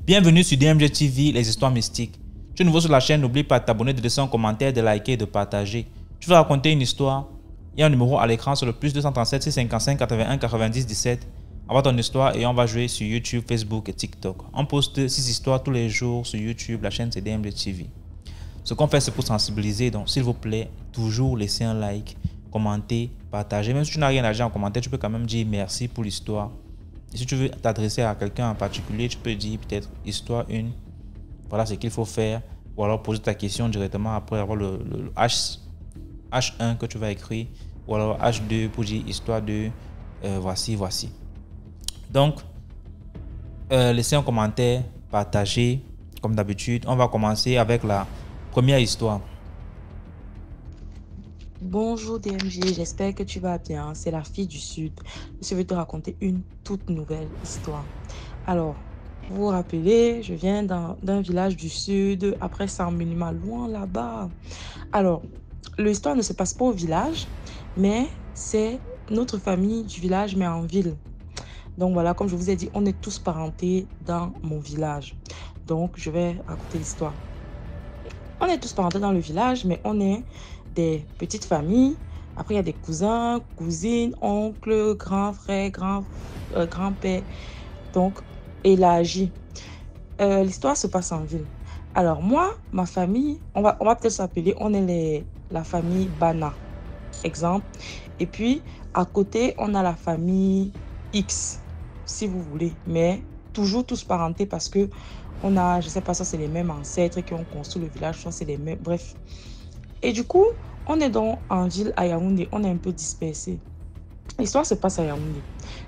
Bienvenue sur DMG TV, les histoires mystiques. Tu es nouveau sur la chaîne, n'oublie pas de t'abonner, de laisser un commentaire, de liker et de partager. Tu veux raconter une histoire? Il y a un numéro à l'écran sur le plus 237 655 81 90 17. Envoie ton histoire et on va jouer sur YouTube, Facebook et TikTok. On poste 6 histoires tous les jours sur YouTube, la chaîne c'est DMG TV. Ce qu'on fait c'est pour sensibiliser, donc s'il vous plaît, toujours laisser un like, commenter, partager. Même si tu n'as rien à dire en commentaire, tu peux quand même dire merci pour l'histoire. Et si tu veux t'adresser à quelqu'un en particulier, tu peux dire peut-être histoire 1, voilà ce qu'il faut faire, ou alors poser ta question directement après avoir le H1 que tu vas écrire, ou alors H2 pour dire histoire 2, voici. Donc, laissez un commentaire, partagez comme d'habitude. On va commencer avec la première histoire. Bonjour DMG, j'espère que tu vas bien. C'est la fille du Sud. Je vais te raconter une toute nouvelle histoire. Alors, vous vous rappelez, je viens d'un village du Sud, après Saint-Minima, loin là-bas. Alors, l'histoire ne se passe pas au village, mais c'est notre famille du village, mais en ville. Donc voilà, comme je vous ai dit, on est tous parentés dans mon village. Donc, je vais raconter l'histoire. On est tous parentés dans le village, mais on est des petites familles. Après, il y a des cousins, cousines, oncles, grands frères, grands-pères, donc élargis. L'histoire se passe en ville. Alors moi, ma famille, on va peut-être s'appeler, on est la famille Bana, exemple. Et puis, à côté, on a la famille X, si vous voulez. Mais toujours tous parentés parce que on a, je sais pas, ça c'est les mêmes ancêtres qui ont construit le village, ça c'est les mêmes, bref. Et du coup, on est donc en ville à Yaoundé, on est un peu dispersé. L'histoire se passe à Yaoundé.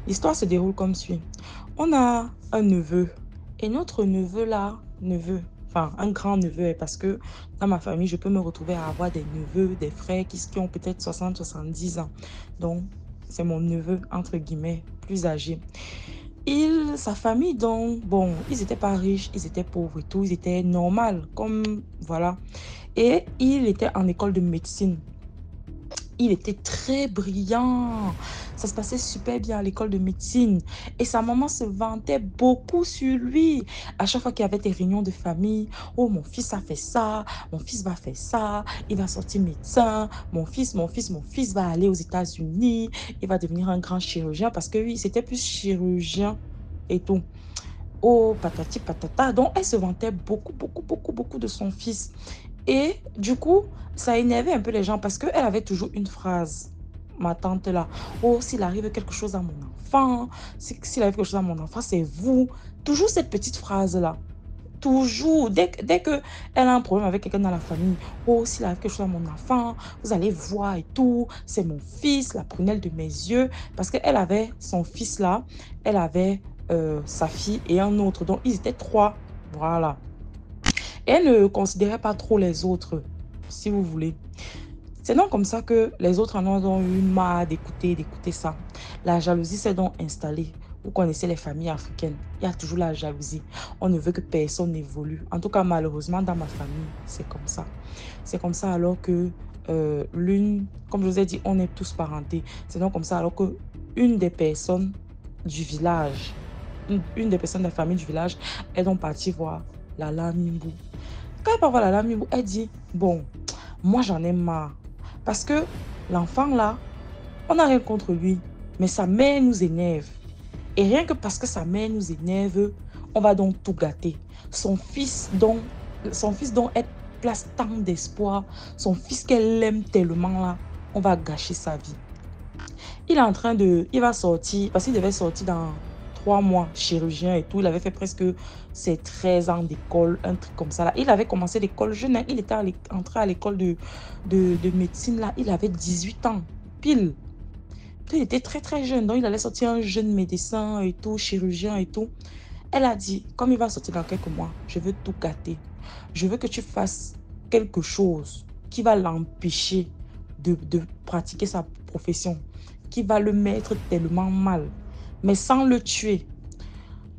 L'histoire se déroule comme suit. On a un neveu. Et notre neveu là, enfin un grand neveu, parce que dans ma famille, je peux me retrouver à avoir des neveux, des frères qui ont peut-être 60-70 ans. Donc, c'est mon neveu, entre guillemets, plus âgé. Sa famille, donc, bon, ils n'étaient pas riches, ils étaient pauvres et tout, ils étaient normaux, comme, voilà. Et il était en école de médecine. Il était très brillant. Ça se passait super bien à l'école de médecine. Et sa maman se vantait beaucoup sur lui. À chaque fois qu'il y avait des réunions de famille, oh, mon fils a fait ça, mon fils va faire ça, il va sortir médecin, mon fils va aller aux États-Unis, il va devenir un grand chirurgien parce que oui, c'était plus chirurgien et tout. Oh, patati patata. Donc, elle se vantait beaucoup de son fils. Et du coup, ça énervait un peu les gens parce qu'elle avait toujours une phrase, ma tante là. Oh, s'il arrive quelque chose à mon enfant, s'il arrive quelque chose à mon enfant, c'est vous. Toujours cette petite phrase-là. Toujours. Dès que elle a un problème avec quelqu'un dans la famille. Oh, s'il arrive quelque chose à mon enfant, vous allez voir et tout. C'est mon fils, la prunelle de mes yeux. Parce qu'elle avait son fils là. Elle avait sa fille et un autre. Donc, ils étaient 3. Voilà. Elle ne considérait pas trop les autres, si vous voulez. C'est donc comme ça que les autres en ont eu marre d'écouter ça. La jalousie s'est donc installée. Vous connaissez les familles africaines. Il y a toujours la jalousie. On ne veut que personne n'évolue. En tout cas, malheureusement, dans ma famille, c'est comme ça. C'est comme ça alors que comme je vous ai dit, on est tous parentés. C'est donc comme ça alors que une des personnes du village, une des personnes de la famille du village, est donc partie voir la Lamimbo. Quand elle part voir la Lamimbo, elle dit, bon, moi j'en ai marre. Parce que l'enfant là, on n'a rien contre lui, mais sa mère nous énerve. Et rien que parce que sa mère nous énerve, on va donc tout gâter. Son fils dont elle place tant d'espoir, son fils qu'elle aime tellement là, on va gâcher sa vie. Il va sortir, parce qu'il devait sortir dans 3 mois, chirurgien et tout. Il avait fait presque ses 13 ans d'école, un truc comme ça là. Il avait commencé l'école jeune, hein. Il était entré à l'école de médecine là. Il avait 18 ans, pile. Il était très jeune, donc il allait sortir un jeune médecin et tout, chirurgien et tout. Elle a dit, comme il va sortir dans quelques mois, je veux tout gâter. Je veux que tu fasses quelque chose qui va l'empêcher de pratiquer sa profession, qui va le mettre tellement mal, mais sans le tuer.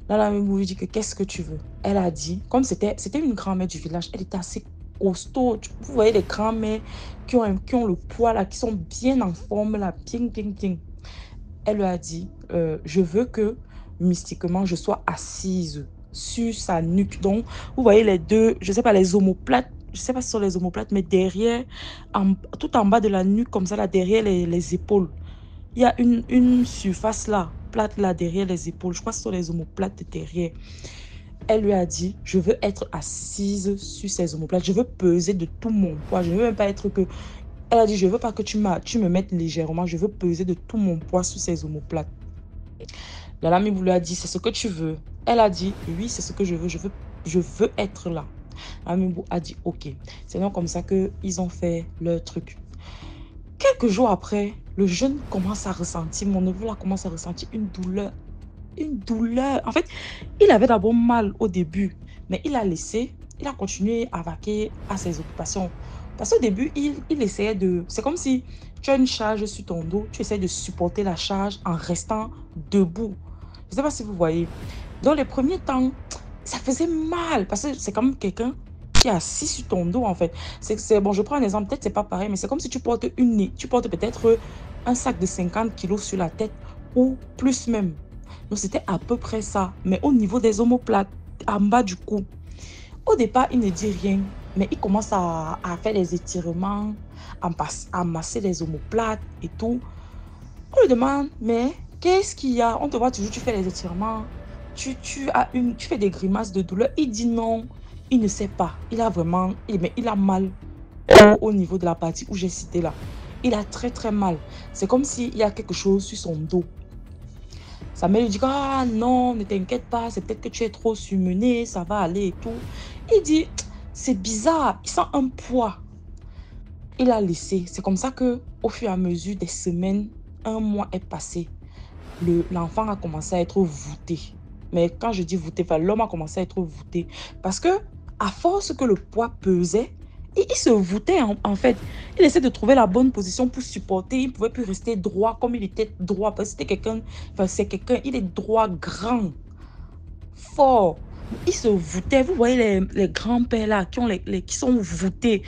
Là, la même lui dit que qu'est-ce que tu veux? Elle a dit, comme c'était une grand-mère du village, elle était assez costaud. Vous voyez les grands-mères qui ont le poids là, qui sont bien en forme là, bien. elle lui a dit, je veux que mystiquement, je sois assise sur sa nuque. Donc, vous voyez les deux, je ne sais pas, les omoplates, je ne sais pas si ce sont les omoplates, mais derrière, tout en bas de la nuque, comme ça, là, derrière les épaules. Il y a une surface là, plate là, derrière les épaules. Je crois que ce sont les omoplates de derrière. Elle lui a dit, je veux être assise sur ces omoplates. Je veux peser de tout mon poids. Je ne veux même pas être que... Elle a dit, je ne veux pas que tu me mettes légèrement. Je veux peser de tout mon poids sur ces omoplates. La lame lui a dit, c'est ce que tu veux. Elle a dit, oui, c'est ce que je veux. Je veux être là. Amibou a dit, ok. C'est donc comme ça qu'ils ont fait leur truc. Quelques jours après, le jeune commence à ressentir, mon neveu là commence à ressentir une douleur. Une douleur. En fait, il avait d'abord mal au début, mais il a continué à vaquer à ses occupations. Parce qu'au début, il essayait de... C'est comme si tu as une charge sur ton dos, tu essaies de supporter la charge en restant debout. Je ne sais pas si vous voyez. Dans les premiers temps, ça faisait mal parce que c'est comme quelqu'un qui est assis sur ton dos en fait. Bon, je prends un exemple, peut-être c'est pas pareil, mais c'est comme si tu portes peut-être un sac de 50 kilos sur la tête ou plus même. Donc c'était à peu près ça, mais au niveau des omoplates, en bas du cou. Au départ, il ne dit rien, mais il commence à faire des étirements, à masser les omoplates et tout. On lui demande, mais qu'est-ce qu'il y a? On te voit toujours, tu fais les étirements, tu fais des grimaces de douleur. Il dit non, il ne sait pas. Il a vraiment, mais il a mal au niveau de la partie où j'ai cité là. Il a très très mal. C'est comme s'il y a quelque chose sur son dos. Sa mère lui dit, ah non, ne t'inquiète pas, c'est peut-être que tu es trop surmené, ça va aller et tout. Il dit, c'est bizarre, il sent un poids. Il a laissé. C'est comme ça que, au fur et à mesure des semaines, un mois est passé. L'enfant a commencé à être voûté. Mais quand je dis voûté, l'homme a commencé à être voûté. Parce que, à force que le poids pesait, il se voûtait en fait. Il essaie de trouver la bonne position pour supporter. Il ne pouvait plus rester droit comme il était droit. Parce que c'était quelqu'un, il est droit, grand, fort. Il se voûtait. Vous voyez les grands-pères là qui sont voûtés.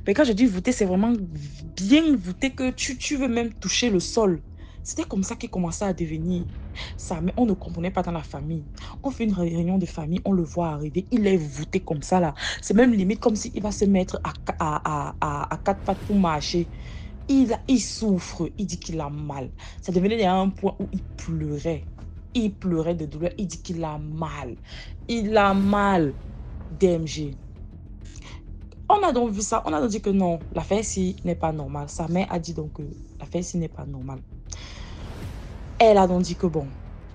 Mais quand je dis voûté, c'est vraiment bien voûté que tu veux même toucher le sol. C'était comme ça qu'il commençait à devenir. Ça, mais on ne comprenait pas dans la famille. On fait une réunion de famille, on le voit arriver. Il est voûté comme ça là. C'est même limite comme s'il va se mettre à quatre pattes pour marcher. Il souffre. Il dit qu'il a mal. Ça devenait à un point où il pleurait. Il pleurait de douleur. Il dit qu'il a mal. Il a mal. DMG. On a donc vu ça. On a donc dit que non, l'affaire-ci n'est pas normale. Sa mère a dit donc que l'affaire-ci n'est pas normale. Elle a donc dit que bon,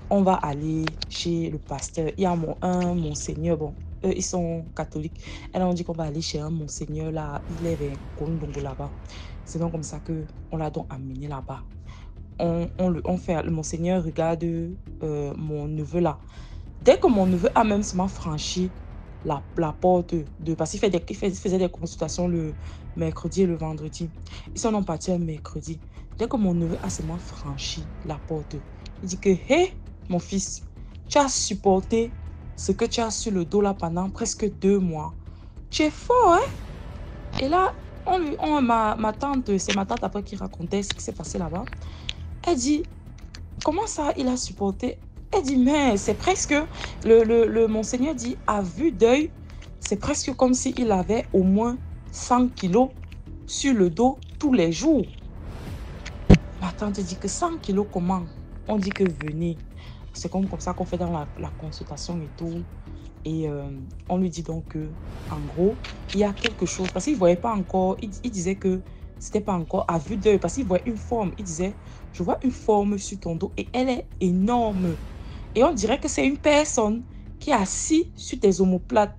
on va aller chez le pasteur. Il y a un monseigneur, bon, eux, ils sont catholiques. Elle a donc dit qu'on va aller chez un monseigneur là. Il est vers Kondongo là-bas. C'est donc comme ça qu'on l'a donc amené là-bas. Le monseigneur regarde mon neveu là. Dès que mon neveu a même seulement franchi la porte parce qu'il faisait des consultations le mercredi et le vendredi. Ils sont donc partis un mercredi. Dès que mon neveu a seulement franchi la porte, il dit que, hé, mon fils, tu as supporté ce que tu as sur le dos là pendant presque 2 mois. Tu es fort, hein? Et là, ma tante, c'est ma tante après qui racontait ce qui s'est passé là-bas. Elle dit, comment ça, il a supporté? Elle dit, mais c'est presque, le monseigneur dit, à vue d'œil, c'est presque comme s'il avait au moins 100 kilos sur le dos tous les jours. Ma tante dit que 100 kilos, comment? On dit que venez. C'est comme ça qu'on fait dans la consultation et tout. Et on lui dit donc que, en gros, il y a quelque chose. Parce qu'il ne voyait pas encore, il disait que c'était pas encore à vue d'œil. Parce qu'il voyait une forme. Il disait, je vois une forme sur ton dos et elle est énorme. Et on dirait que c'est une personne qui est assise sur tes omoplates.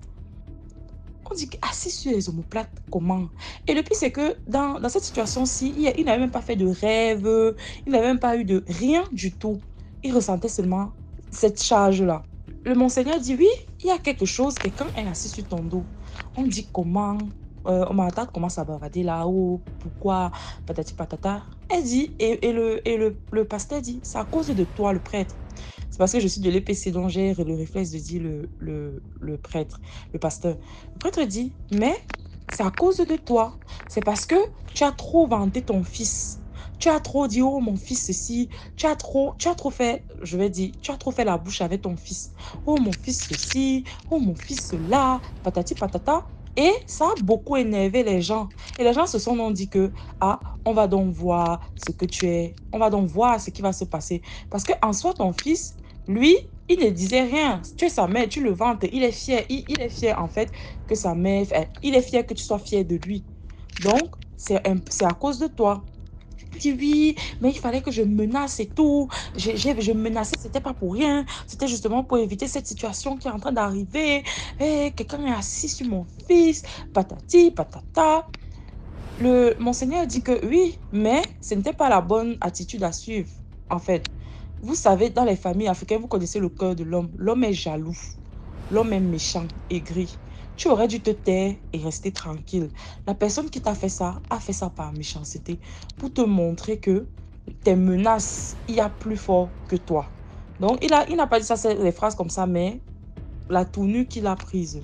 On dit assis sur les omoplates, comment? Et le pire, c'est que dans cette situation-ci, il n'avait même pas fait de rêve, il n'avait même pas eu de rien du tout. Il ressentait seulement cette charge-là. Le monseigneur dit, oui, il y a quelque chose, quelqu'un est assis sur ton dos. On dit comment? Ma tante commence à bavader là-haut, pourquoi, patati patata. Elle dit, et le pasteur dit, c'est à cause de toi, le prêtre. C'est parce que je suis de l'EPC dont j'ai le réflexe de dire le prêtre, le pasteur. Le prêtre dit, mais c'est à cause de toi. C'est parce que tu as trop vanté ton fils. Tu as trop dit, oh mon fils, ceci. Tu as trop fait, je vais dire, tu as trop fait la bouche avec ton fils. Oh mon fils, ceci. Oh mon fils, cela. Patati patata. Et ça a beaucoup énervé les gens. Et les gens se sont donc dit que, ah, on va donc voir ce que tu es. On va donc voir ce qui va se passer. Parce qu'en soi, ton fils, lui, il ne disait rien. Tu es sa mère, tu le vantes. Il est fier. Il est fier, en fait, que sa mère... Il est fier que tu sois fier de lui. Donc, c'est à cause de toi. Il dit oui, mais il fallait que je menace et tout. Je menaçais, c'était pas pour rien. C'était justement pour éviter cette situation qui est en train d'arriver. Et quelqu'un est assis sur mon fils. Patati, patata. Le monseigneur dit que oui, mais ce n'était pas la bonne attitude à suivre. En fait, vous savez, dans les familles africaines, vous connaissez le cœur de l'homme. L'homme est jaloux. L'homme est méchant, aigri. Tu aurais dû te taire et rester tranquille. La personne qui t'a fait ça a fait ça par méchanceté pour te montrer que tes menaces, il y a plus fort que toi. Donc, il n'a pas dit ça, c'est les phrases comme ça, mais la tournure qu'il a prise.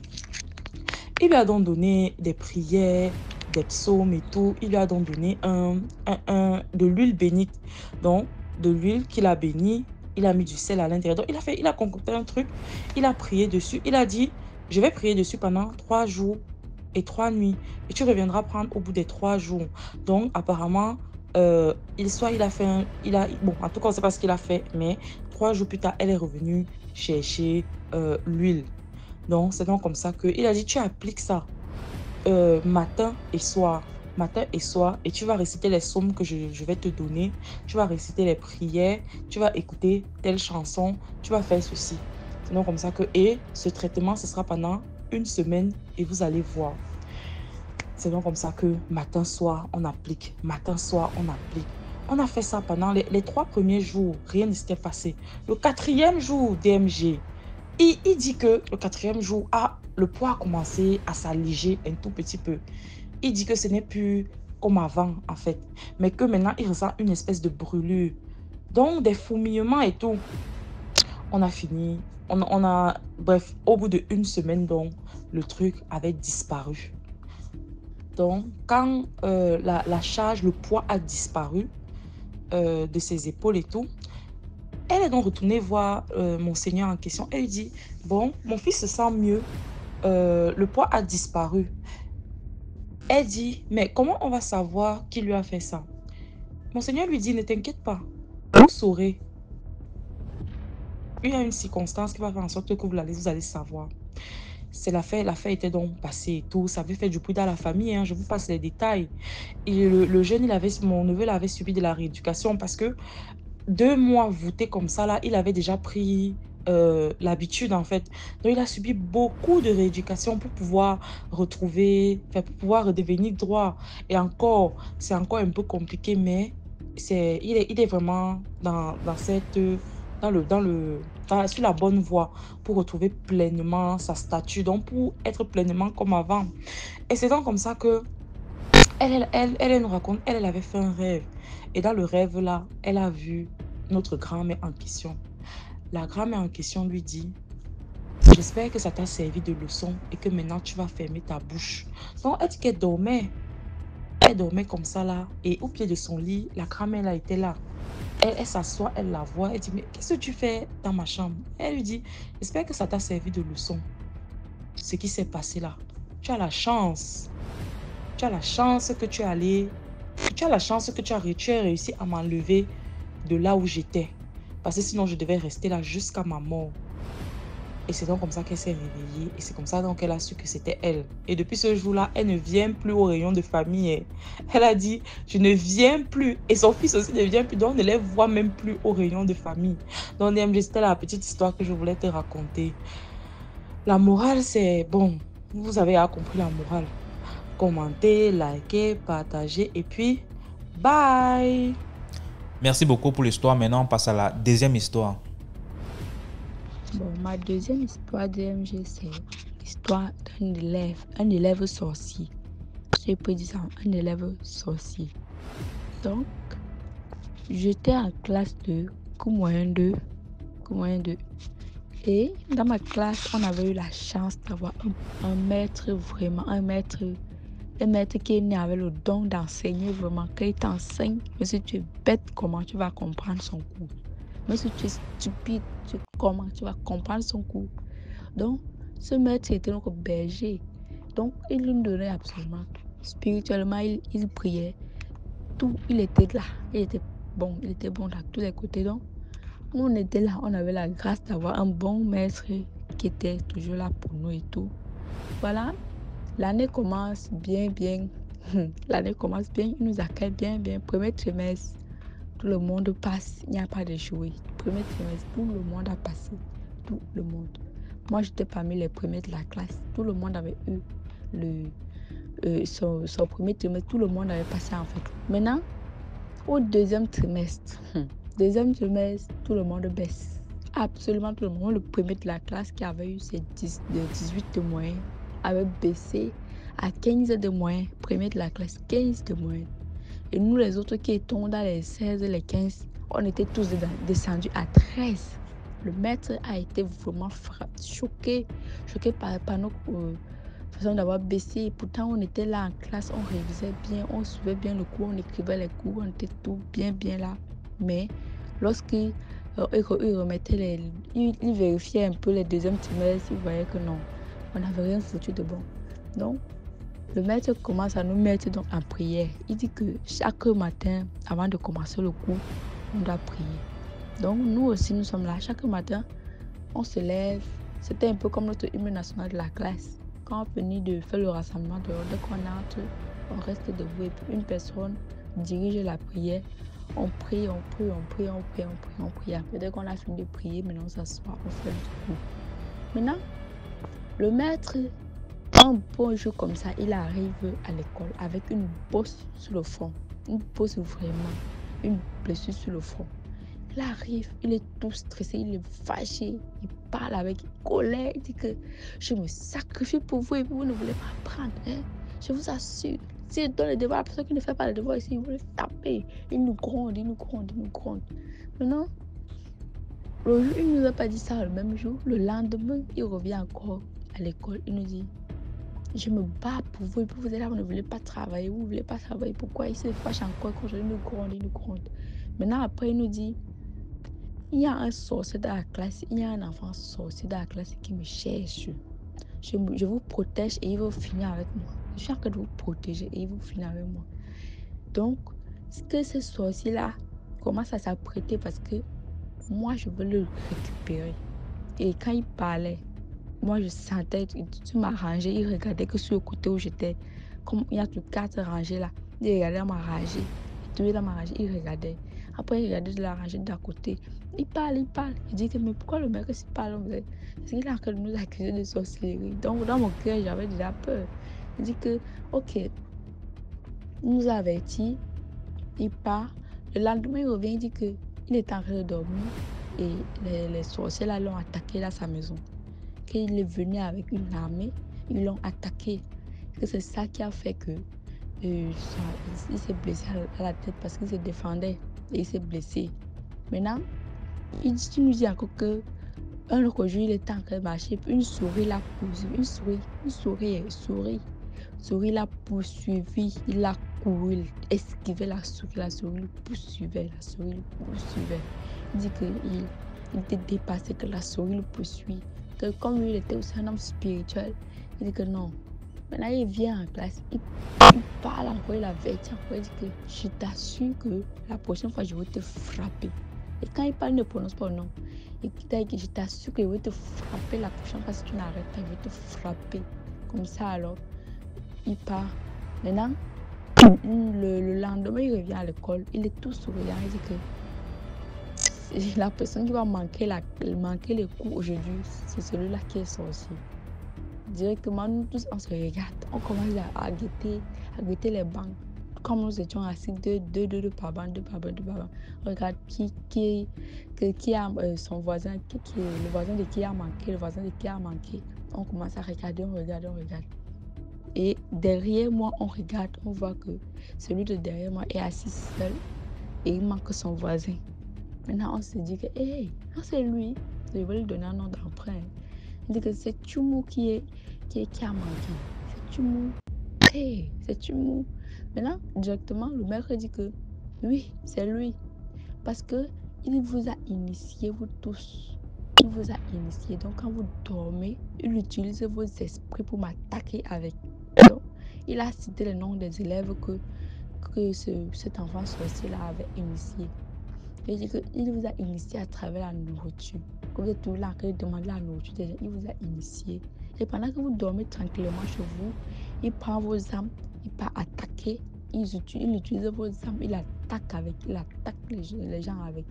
Il lui a donc donné des prières, des psaumes et tout. Il lui a donc donné de l'huile bénite. Donc, de l'huile qu'il a bénie. Il a mis du sel à l'intérieur. Donc, il a concocté un truc. Il a prié dessus. Il a dit, je vais prier dessus pendant 3 jours et 3 nuits. Et tu reviendras prendre au bout des 3 jours. Donc, apparemment, il a fait bon, en tout cas, on ne sait pas ce qu'il a fait. Mais 3 jours plus tard, elle est revenue chercher l'huile. Donc, c'est donc comme ça qu'il a dit, tu appliques ça matin et soir. Matin et soir. Et tu vas réciter les psaumes que je vais te donner. Tu vas réciter les prières. Tu vas écouter telle chanson. Tu vas faire ceci. C'est donc comme ça que... Et ce traitement, ce sera pendant 1 semaine. Et vous allez voir. C'est donc comme ça que matin, soir, on applique. Matin, soir, on applique. On a fait ça pendant les 3 premiers jours. Rien ne s'était passé. Le 4e jour, DMG... Il dit que le 4e jour, le poids a commencé à s'alléger un tout petit peu. Il dit que ce n'est plus comme avant, en fait. Mais que maintenant, il ressent une espèce de brûlure. Donc, des fourmillements et tout. On a fini. Bref, au bout de 1 semaine, donc, le truc avait disparu. Donc, quand la charge, le poids a disparu de ses épaules et tout, elle est donc retournée voir monseigneur en question. Elle lui dit, bon, mon fils se sent mieux. Le poids a disparu. Elle dit, mais comment on va savoir qui lui a fait ça? Monseigneur lui dit, ne t'inquiète pas. Vous saurez. Il y a une circonstance qui va faire en sorte que vous allez savoir. C'est l'affaire était donc passée et tout. Ça avait fait du bruit dans la famille. Hein, je vous passe les détails. Et le jeune, mon neveu, il avait subi de la rééducation parce que 2 mois voûté comme ça, là, il avait déjà pris l'habitude, en fait. Donc, il a subi beaucoup de rééducation pour pouvoir retrouver, pour pouvoir redevenir droit. Et encore, c'est encore un peu compliqué, mais il est vraiment sur la bonne voie pour retrouver pleinement sa statue, donc pour être pleinement comme avant. Et c'est donc comme ça que elle nous raconte, elle avait fait un rêve. Et dans le rêve là, elle a vu notre grand-mère en question. La grand-mère en question lui dit, j'espère que ça t'a servi de leçon et que maintenant tu vas fermer ta bouche. Donc elle dit qu'elle dormait. Elle dormait comme ça là. Et au pied de son lit, la grand-mère là était là. Elle s'assoit, elle la voit. Elle dit, mais qu'est-ce que tu fais dans ma chambre? Elle lui dit, j'espère que ça t'a servi de leçon. Ce qui s'est passé là. Tu as la chance. Tu as la chance que tu es allé. Tu as la chance que tu as réussi à m'enlever de là où j'étais. Parce que sinon, je devais rester là jusqu'à ma mort. Et c'est donc comme ça qu'elle s'est réveillée. Et c'est comme ça donc qu'elle a su que c'était elle. Et depuis ce jour-là, elle ne vient plus au rayon de famille. Elle a dit, je ne viens plus. Et son fils aussi ne vient plus. Donc, on ne les voit même plus au rayon de famille. Donc, c'était la petite histoire que je voulais te raconter. La morale, c'est, bon, vous avez compris la morale. Commentez, likez, partagez. Et puis, bye! Merci beaucoup pour l'histoire. Maintenant, on passe à la deuxième histoire. Bon, ma deuxième histoire DMG, c'est l'histoire d'un élève sorcier. Je peux dire ça, un élève sorcier. Donc, j'étais en classe de cours moyen 2. Et dans ma classe, on avait eu la chance d'avoir un maître, vraiment un maître Un maître qui est né avec le don d'enseigner vraiment, quand il t'enseigne, mais si tu es bête, comment tu vas comprendre son cours? Mais si tu es stupide, comment tu vas comprendre son cours? Donc, ce maître était notre berger. Donc, il nous donnait absolument tout. Spirituellement, il priait. Tout, il était là. Il était bon dans tous les côtés. Donc, on était là, on avait la grâce d'avoir un bon maître qui était toujours là pour nous et tout. Voilà, l'année commence bien. L'année commence bien, il nous accueille bien. Premier trimestre, tout le monde passe, il n'y a pas de jouer. Premier trimestre, tout le monde a passé. Tout le monde. Moi, j'étais parmi les premiers de la classe. Tout le monde avait eu son premier trimestre. Tout le monde avait passé en fait. Maintenant, au deuxième trimestre, tout le monde baisse. Absolument tout le monde. Le premier de la classe qui avait eu ses 18 de moyenne avait baissé à 15 de moyenne. Premier de la classe, 15 de moyenne. Et nous, les autres qui étions dans les 16 et les 15, on était tous descendus à 13. Le maître a été vraiment choqué par notre façon d'avoir baissé. Pourtant, on était là en classe, on révisait bien, on suivait bien le cours, on écrivait les cours, on était tout bien là. Mais lorsqu'il remettait il vérifiait un peu les deuxièmes trimestres, il voyait que non, on n'avait rien foutu de bon. Donc, le maître commence à nous mettre donc en prière. Il dit que chaque matin, avant de commencer le cours, on doit prier. Donc, nous aussi, nous sommes là. Chaque matin, on se lève. C'était un peu comme notre hymne national de la classe. Quand on finit de faire le rassemblement, dès qu'on entre, on reste debout et puis une personne dirige la prière. On prie. Après, dès qu'on a fini de prier, maintenant on s'assoit, on fait le cours. Maintenant, le maître, un bon jour comme ça, il arrive à l'école avec une bosse sur le front. Une bosse vraiment, une blessure sur le front. Il arrive, il est tout stressé, il est fâché, il parle avec colère, il dit que je me sacrifie pour vous et vous ne voulez pas apprendre. Hein? Je vous assure, si je donne les devoirs à la personne qui ne fait pas les devoirs ici, il vous le taper. Il nous gronde. Maintenant, le jour, il ne nous a pas dit ça le même jour. Le lendemain, il revient encore à l'école. Il nous dit, je me bats pour vous et puis vous êtes là, vous ne voulez pas travailler, vous ne voulez pas travailler. Pourquoi? Il se fâche encore quand il nous gronde. Maintenant, après, il nous dit, il y a un sorcier dans la classe, il y a un enfant sorcier dans la classe qui me cherche. Je vous protège et il va finir avec moi. Je suis en train de vous protéger et il va finir avec moi. Donc, ce que ce sorcier-là commence à s'apprêter parce que moi, je veux le récupérer. Et quand il parlait, moi, je sentais, tu m'as rangé, il regardait que sur le côté où j'étais, comme il y a toutes 4 rangées là, il regardait dans ma rangée. Il trouvait dans ma rangée, il regardait. Après, il regardait de la rangée d'à côté. Il parle. Il dit que, mais pourquoi le mec s'il parle? Parce qu'il est en train de nous accuser de sorcellerie. Donc, dans mon cœur, j'avais déjà peur. Il dit que, ok, il nous a avertis, il part. Le lendemain, il revient, il dit que il est en train de dormir et les sorciers là l'ont attaqué dans sa maison. Qu'il est venu avec une armée, ils l'ont attaqué. Que c'est ça qui a fait que il s'est blessé à la tête parce qu'il se défendait et il s'est blessé. Maintenant, il nous dit encore que un autre jour, il était en train de marcher, puis une souris l'a poursuivi. Une souris l'a poursuivi, il a couru, il esquivait la souris le poursuivait. Il dit qu'il était dépassé, que la souris le poursuit. Que comme lui, il était aussi un homme spirituel, il dit que non. Maintenant, il vient en classe, il parle encore, il avertit encore, il dit que je t'assure que la prochaine fois, je vais te frapper. Et quand il parle, il ne prononce pas le nom. Et il dit, je t'assure que je vais te frapper la prochaine fois si tu n'arrêtes pas, je vais te frapper. Comme ça, alors, il part. Maintenant, le lendemain, il revient à l'école, il est tout souriant, il dit que la personne qui va manquer les cours aujourd'hui, c'est celui-là qui est sorcier. Directement, nous tous, on se regarde, on commence à guetter les bancs. Comme nous étions assis deux par banc. On regarde qui a son voisin, le voisin de qui a manqué, On commence à regarder, on regarde. Et derrière moi, on regarde, on voit que celui de derrière moi est assis seul et il manque son voisin. Maintenant, on se dit que, c'est lui. Je vais lui donner un nom d'emprunt. Il dit que c'est Tchoumou qui a manqué. C'est Tchoumou. Hey, c'est une mou. Maintenant, directement, le maître dit que oui, c'est lui. Parce que il vous a initié, vous tous. Il vous a initié. Donc, quand vous dormez, il utilise vos esprits pour m'attaquer avec. Donc, il a cité le nom des élèves que cet enfant sorcier-là avait initié. Il dit qu'il vous a initié à travers la nourriture. Quand vous êtes toujours là, quand il demande la nourriture, il vous a initié. Et pendant que vous dormez tranquillement chez vous, il prend vos âmes, il part attaquer. Il utilise vos âmes, il attaque les gens avec.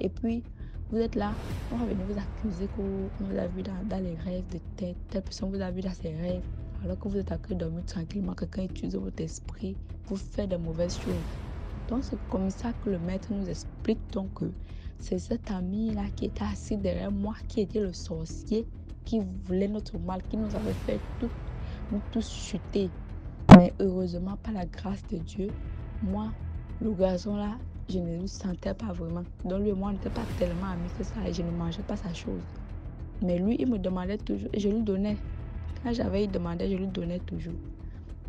Et puis, vous êtes là, on va venir vous accuser qu'on vous a vu dans les rêves de telle personne vous a vu dans ses rêves. Alors que vous êtes à cœur dormir tranquillement, quelqu'un utilise votre esprit pour faire de mauvaises choses. Donc, c'est comme ça que le maître nous explique donc que c'est cet ami-là qui était assis derrière moi, qui était le sorcier, qui voulait notre mal, qui nous avait fait nous tous chuter. Mais heureusement, par la grâce de Dieu, moi, le garçon là, je ne le sentais pas vraiment. Donc, lui et moi, on n'était pas tellement amis que ça et je ne mangeais pas sa chose. Mais lui, il me demandait toujours et je lui donnais. Quand j'avais demandé, je lui donnais toujours.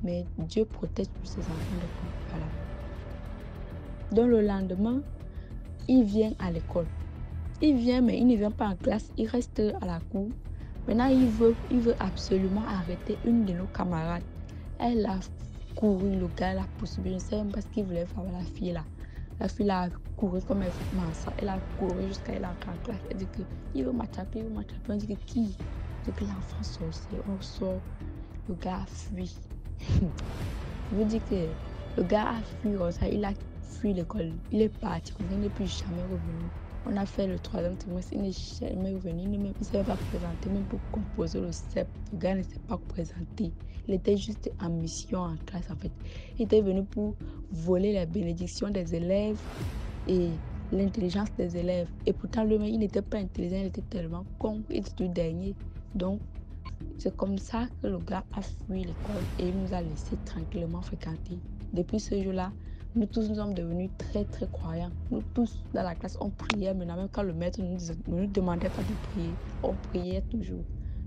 Mais Dieu protège tous ses enfants de voilà. Donc le lendemain, il vient à l'école. Il vient, mais il ne vient pas en classe, il reste à la cour. Maintenant, il veut absolument arrêter une de nos camarades. Elle a couru, le gars l'a poursuivi, je ne sais même pas ce qu'il voulait faire avec la fille là. La fille là a couru comme elle fait ça. Elle a couru jusqu'à elle entrer en classe. Elle dit qu'il veut m'attraper, On dit que qui? dit que l'enfant sorcier. On sort, le gars a fui. Je vous dis que le gars a fui comme ça, il a fui l'école, il est parti, il n'est plus jamais revenu. On a fait le 3e trimestre, il n'est jamais revenu, il ne s'est pas présenté, même pour composer le CEP. Le gars ne s'est pas présenté. Il était juste en mission en classe en fait. Il était venu pour voler la bénédiction des élèves et l'intelligence des élèves. Et pourtant, lui-même, il n'était pas intelligent, il était tellement con, il était le dernier. Donc, c'est comme ça que le gars a fui l'école et il nous a laissé tranquillement fréquenter. Depuis ce jour-là, nous tous nous sommes devenus très très croyants. Nous tous dans la classe, on priait maintenant, même quand le maître ne nous demandait pas de prier, on priait toujours.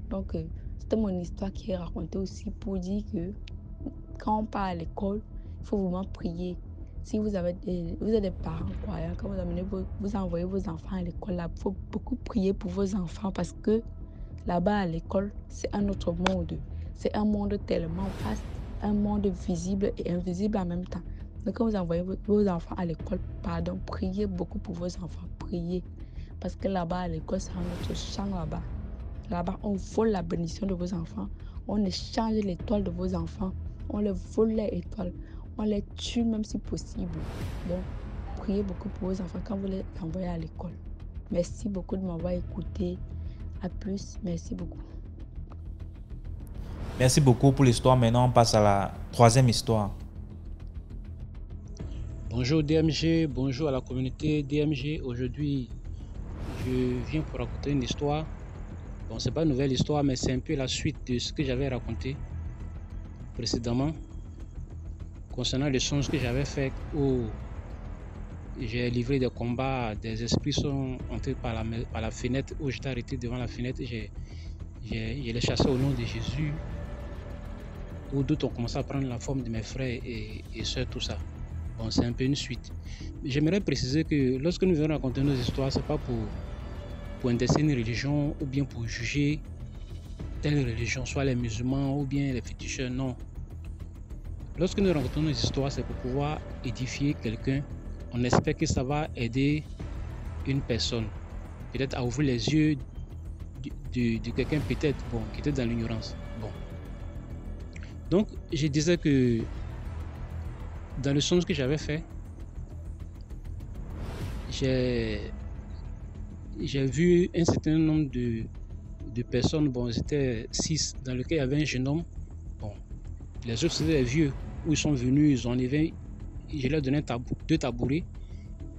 Donc, c'était mon histoire qui est racontée aussi pour dire que quand on part à l'école, il faut vraiment prier. Si vous êtes des parents croyants, quand vous envoyez vos enfants à l'école, il faut beaucoup prier pour vos enfants parce que là-bas à l'école, c'est un autre monde. C'est un monde tellement vaste, un monde visible et invisible en même temps. Donc quand vous envoyez vos enfants à l'école, priez beaucoup pour vos enfants, priez. Parce que là-bas à l'école, c'est un autre champ là-bas. Là-bas, on vole la bénédiction de vos enfants. On échange l'étoile de vos enfants. On les vole les étoiles. On les tue même si possible. Donc, priez beaucoup pour vos enfants quand vous les envoyez à l'école. Merci beaucoup de m'avoir écouté. À plus, merci beaucoup. Merci beaucoup pour l'histoire. Maintenant, on passe à la 3e histoire. Bonjour DMG, bonjour à la communauté DMG. Aujourd'hui, je viens pour raconter une histoire. Bon, c'est pas une nouvelle histoire, mais c'est un peu la suite de ce que j'avais raconté précédemment concernant les songes que j'avais fait où j'ai livré des combats, des esprits sont entrés par la fenêtre où j'étais arrêté devant la fenêtre. Je les chassais au nom de Jésus. Où d'autres ont commencé à prendre la forme de mes frères et soeurs, tout ça. Bon, c'est un peu une suite. J'aimerais préciser que lorsque nous venons raconter nos histoires, c'est pas pour indexer une religion ou bien pour juger telle religion, soit les musulmans ou bien les féticheurs, non. Lorsque nous racontons nos histoires, c'est pour pouvoir édifier quelqu'un. On espère que ça va aider une personne, peut-être à ouvrir les yeux de quelqu'un peut-être qui était dans l'ignorance. Bon. Donc, je disais que dans le songe que j'avais fait, j'ai vu un certain nombre de personnes, c'était 6, dans lequel il y avait un jeune homme. Bon, les autres c'était des vieux, où ils sont venus, ils ont enlevé, je leur donnais 2 tabourets,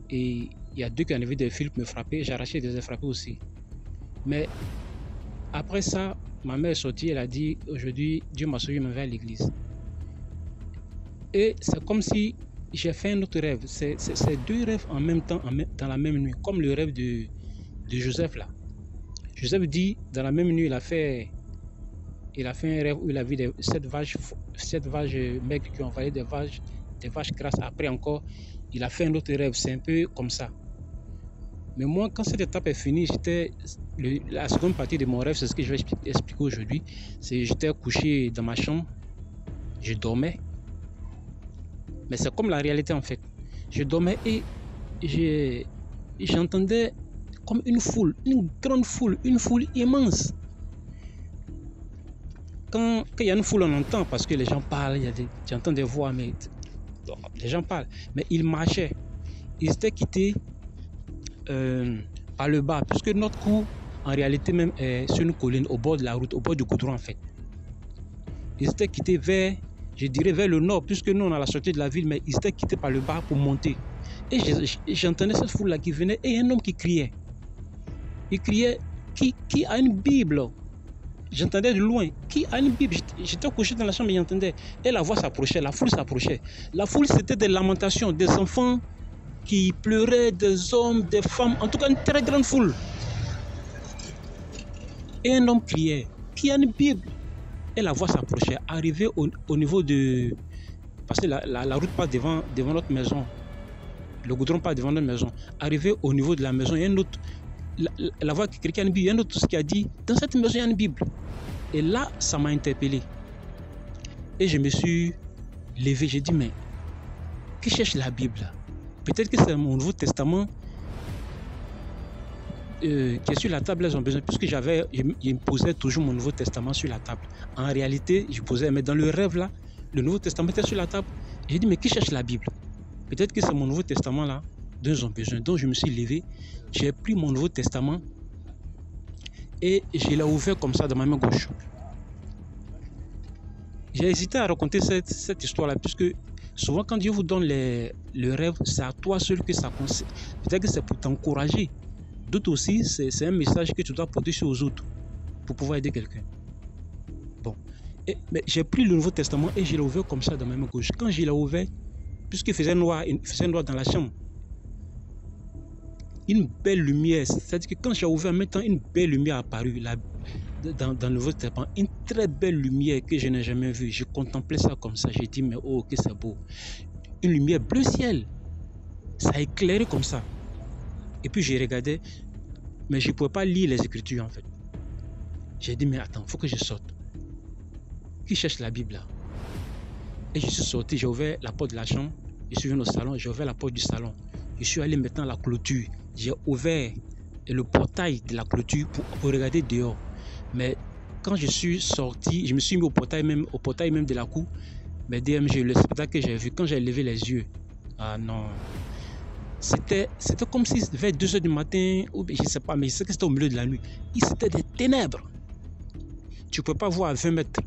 et il y a 2 qui enlevaient des fils pour me frapper, j'ai arraché, je les ai frappés aussi. Mais après ça, ma mère est sortie, elle a dit, aujourd'hui, Dieu m'a sauvé, il m'envoie à l'église. Et c'est comme si j'ai fait un autre rêve. C'est 2 rêves en même temps, dans la même nuit, comme le rêve de Joseph là. Joseph dit, dans la même nuit, il a fait un rêve où il a vu sept vaches maigres qui ont envahi des vaches grasses. Après encore, il a fait un autre rêve. C'est un peu comme ça. Mais moi, quand cette étape est finie, la seconde partie de mon rêve, c'est ce que je vais expliquer aujourd'hui. J'étais couché dans ma chambre, je dormais. Mais c'est comme la réalité en fait. Je dormais et j'entendais comme une foule, une grande foule, une foule immense. Quand il y a une foule, on entend parce que les gens parlent, j'entends des voix, mais les gens parlent. Mais ils marchaient. Ils étaient quittés par le bas, puisque notre cour, en réalité même, est sur une colline, au bord de la route, au bord du goudron en fait. Ils étaient quittés vers le nord, puisque nous, on a la sortie de la ville, mais ils étaient quittés par le bas pour monter. Et j'entendais cette foule-là qui venait, et un homme qui criait. Il criait, qui a une Bible? J'entendais de loin, qui a une Bible? J'étais couché dans la chambre et j'entendais. Et la voix s'approchait, la foule s'approchait. La foule, c'était des lamentations, des enfants qui pleuraient, des hommes, des femmes, en tout cas une très grande foule. Et un homme criait, qui a une Bible? Et la voix s'approchait, arrivé au niveau de... Parce que la route passe devant notre maison. Le goudron passe devant notre maison. Arrivé au niveau de la maison, il y a un autre... La voix qui crie qu'il y a une Bible, il y a un autre qui a dit, dans cette maison, il y a une Bible. Et là, ça m'a interpellé. Et je me suis levé, j'ai dit, mais qui cherche la Bible là? Peut-être que c'est mon Nouveau Testament qui est sur la table, là, ils ont besoin, puisque je posais toujours mon Nouveau Testament sur la table. En réalité, je posais, mais dans le rêve là, le Nouveau Testament était sur la table. J'ai dit, mais qui cherche la Bible? Peut-être que c'est mon Nouveau Testament là dont ils ont besoin. Donc je me suis levé, j'ai pris mon Nouveau Testament et je l'ai ouvert comme ça dans ma main gauche. J'ai hésité à raconter cette histoire-là, puisque souvent quand Dieu vous donne le rêve, c'est à toi seul que ça concerne. Peut-être que c'est pour t'encourager. D'autres aussi, c'est un message que tu dois porter sur aux autres pour pouvoir aider quelqu'un. Bon. Mais j'ai pris le Nouveau Testament et je l'ai ouvert comme ça dans ma main gauche. Quand je l'ai ouvert, puisqu'il faisait noir dans la chambre, une belle lumière, c'est-à-dire que quand j'ai ouvert, maintenant une belle lumière apparue dans le Nouveau Testament, une très belle lumière que je n'ai jamais vue. Je contemplais ça comme ça, j'ai dit, mais oh, que c'est beau. Une lumière bleu ciel, ça a éclairé comme ça. Et puis j'ai regardé, mais je ne pouvais pas lire les Écritures en fait. J'ai dit, mais attends, il faut que je sorte. Qui cherche la Bible là? Et je suis sorti, j'ai ouvert la porte de la chambre, je suis venu au salon, j'ai ouvert la porte du salon. Je suis allé maintenant à la clôture. J'ai ouvert le portail de la clôture pour regarder dehors. Mais quand je suis sorti, je me suis mis au portail même de la cour. Mais DMG, le spectacle que j'ai vu, quand j'ai levé les yeux, ah non, c'était comme si vers 2h du matin, ou je ne sais pas, mais je sais que c'était au milieu de la nuit. C'était des ténèbres. Tu ne peux pas voir à 20 mètres.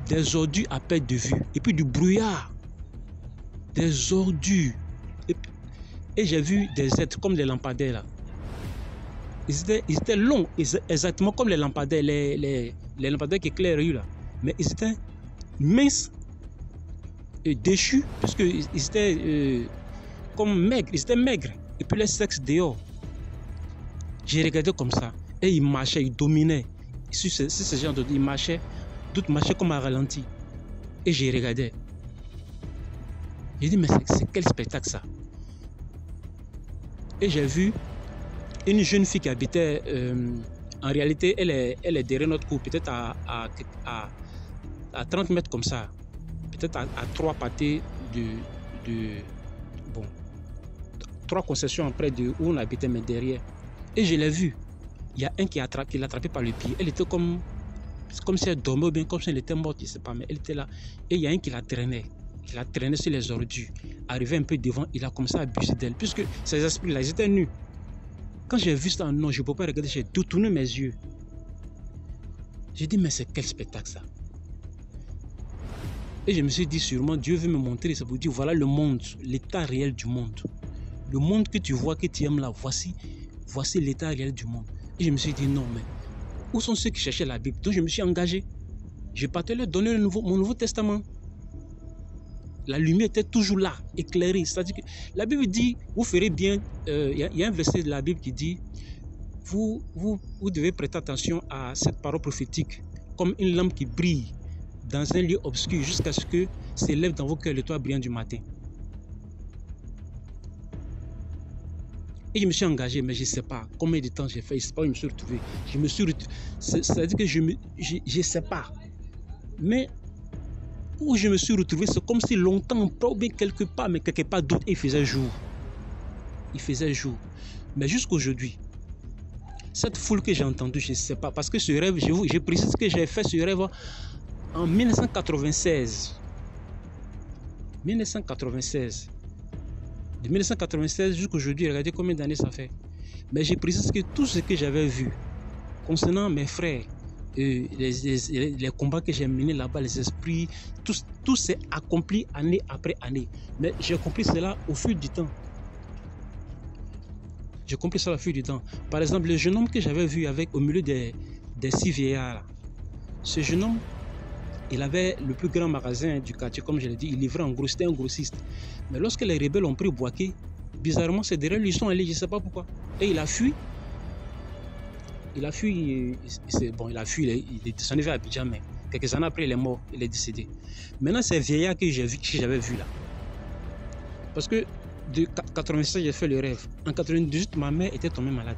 Des ordures à perte de vue. Et puis du brouillard. Des ordures. Et j'ai vu des êtres comme les lampadaires là. Ils étaient longs, exactement comme les lampadaires, les lampadaires qui éclairent là. Mais ils étaient minces et déchus, puisqu'ils étaient comme maigres, ils étaient maigres. Et puis les sexes dehors. J'ai regardé comme ça. Et ils marchaient, ils dominaient. Sur ce genre de... Ils marchaient, d'autres marchaient comme à ralenti. Et j'ai regardé. J'ai dit, mais c'est quel spectacle ça? Et j'ai vu une jeune fille qui habitait, en réalité, elle est derrière notre cour, peut-être à 30 mètres comme ça, peut-être à 3 pâtés bon, 3 concessions près de où on habitait, mais derrière. Et je l'ai vue. Il y a un qui l'a attrapé par le pied. Elle était comme si elle dormait ou bien comme si elle était morte, je ne sais pas, mais elle était là. Et il y a un qui la traînait. Il a traîné sur les ordures. Arrivé un peu devant, il a commencé à abuser d'elle. Puisque ces esprits-là, ils étaient nus. Quand j'ai vu ça, non, je ne peux pas regarder, j'ai détourné mes yeux. J'ai dit, mais c'est quel spectacle ça? Et je me suis dit, sûrement, Dieu veut me montrer, ça pour dire, voilà le monde, l'état réel du monde. Le monde que tu vois, que tu aimes là, voici l'état réel du monde. Et je me suis dit, non, mais où sont ceux qui cherchaient la Bible? Donc je me suis engagé. Je partais leur donner mon Nouveau Testament. La lumière était toujours là, éclairée. C'est-à-dire que la Bible dit, vous ferez bien. Il y a un verset de la Bible qui dit, vous devez prêter attention à cette parole prophétique. comme une lampe qui brille dans un lieu obscur jusqu'à ce que s'élève dans vos cœurs l'étoile brillante du matin. Et je me suis engagé, mais je ne sais pas combien de temps j'ai fait, je ne sais pas où je me suis retrouvé. C'est-à-dire que je ne sais pas. Mais où je me suis retrouvé, c'est comme si longtemps, ou bien quelque part, mais quelque part d'autre, il faisait jour. Il faisait jour. Mais jusqu'aujourd'hui, cette foule que j'ai entendue, je ne sais pas, parce que ce rêve, je précise que j'ai fait ce rêve en 1996. 1996. De 1996 jusqu'à aujourd'hui, regardez combien d'années ça fait. Mais je précise que tout ce que j'avais vu concernant mes frères, les combats que j'ai menés là-bas, les esprits, tout s'est accompli année après année. Mais j'ai compris cela au fil du temps. J'ai compris ça au fil du temps. Par exemple, le jeune homme que j'avais vu au milieu des 6 vieillards, là, ce jeune homme, il avait le plus grand magasin du quartier, comme je l'ai dit, il livrait en gros, c'était un grossiste. Mais lorsque les rebelles ont pris Bouaké, bizarrement, c'est derrière lui, ils sont allés, je ne sais pas pourquoi. Et il a fui. Il a fui, il est descendu vers Abidjan, mais quelques années après, il est mort, il est décédé. Maintenant, c'est vieillard que j'avais vu là. Parce que de 96, j'ai fait le rêve. En 98, ma mère était tombée malade.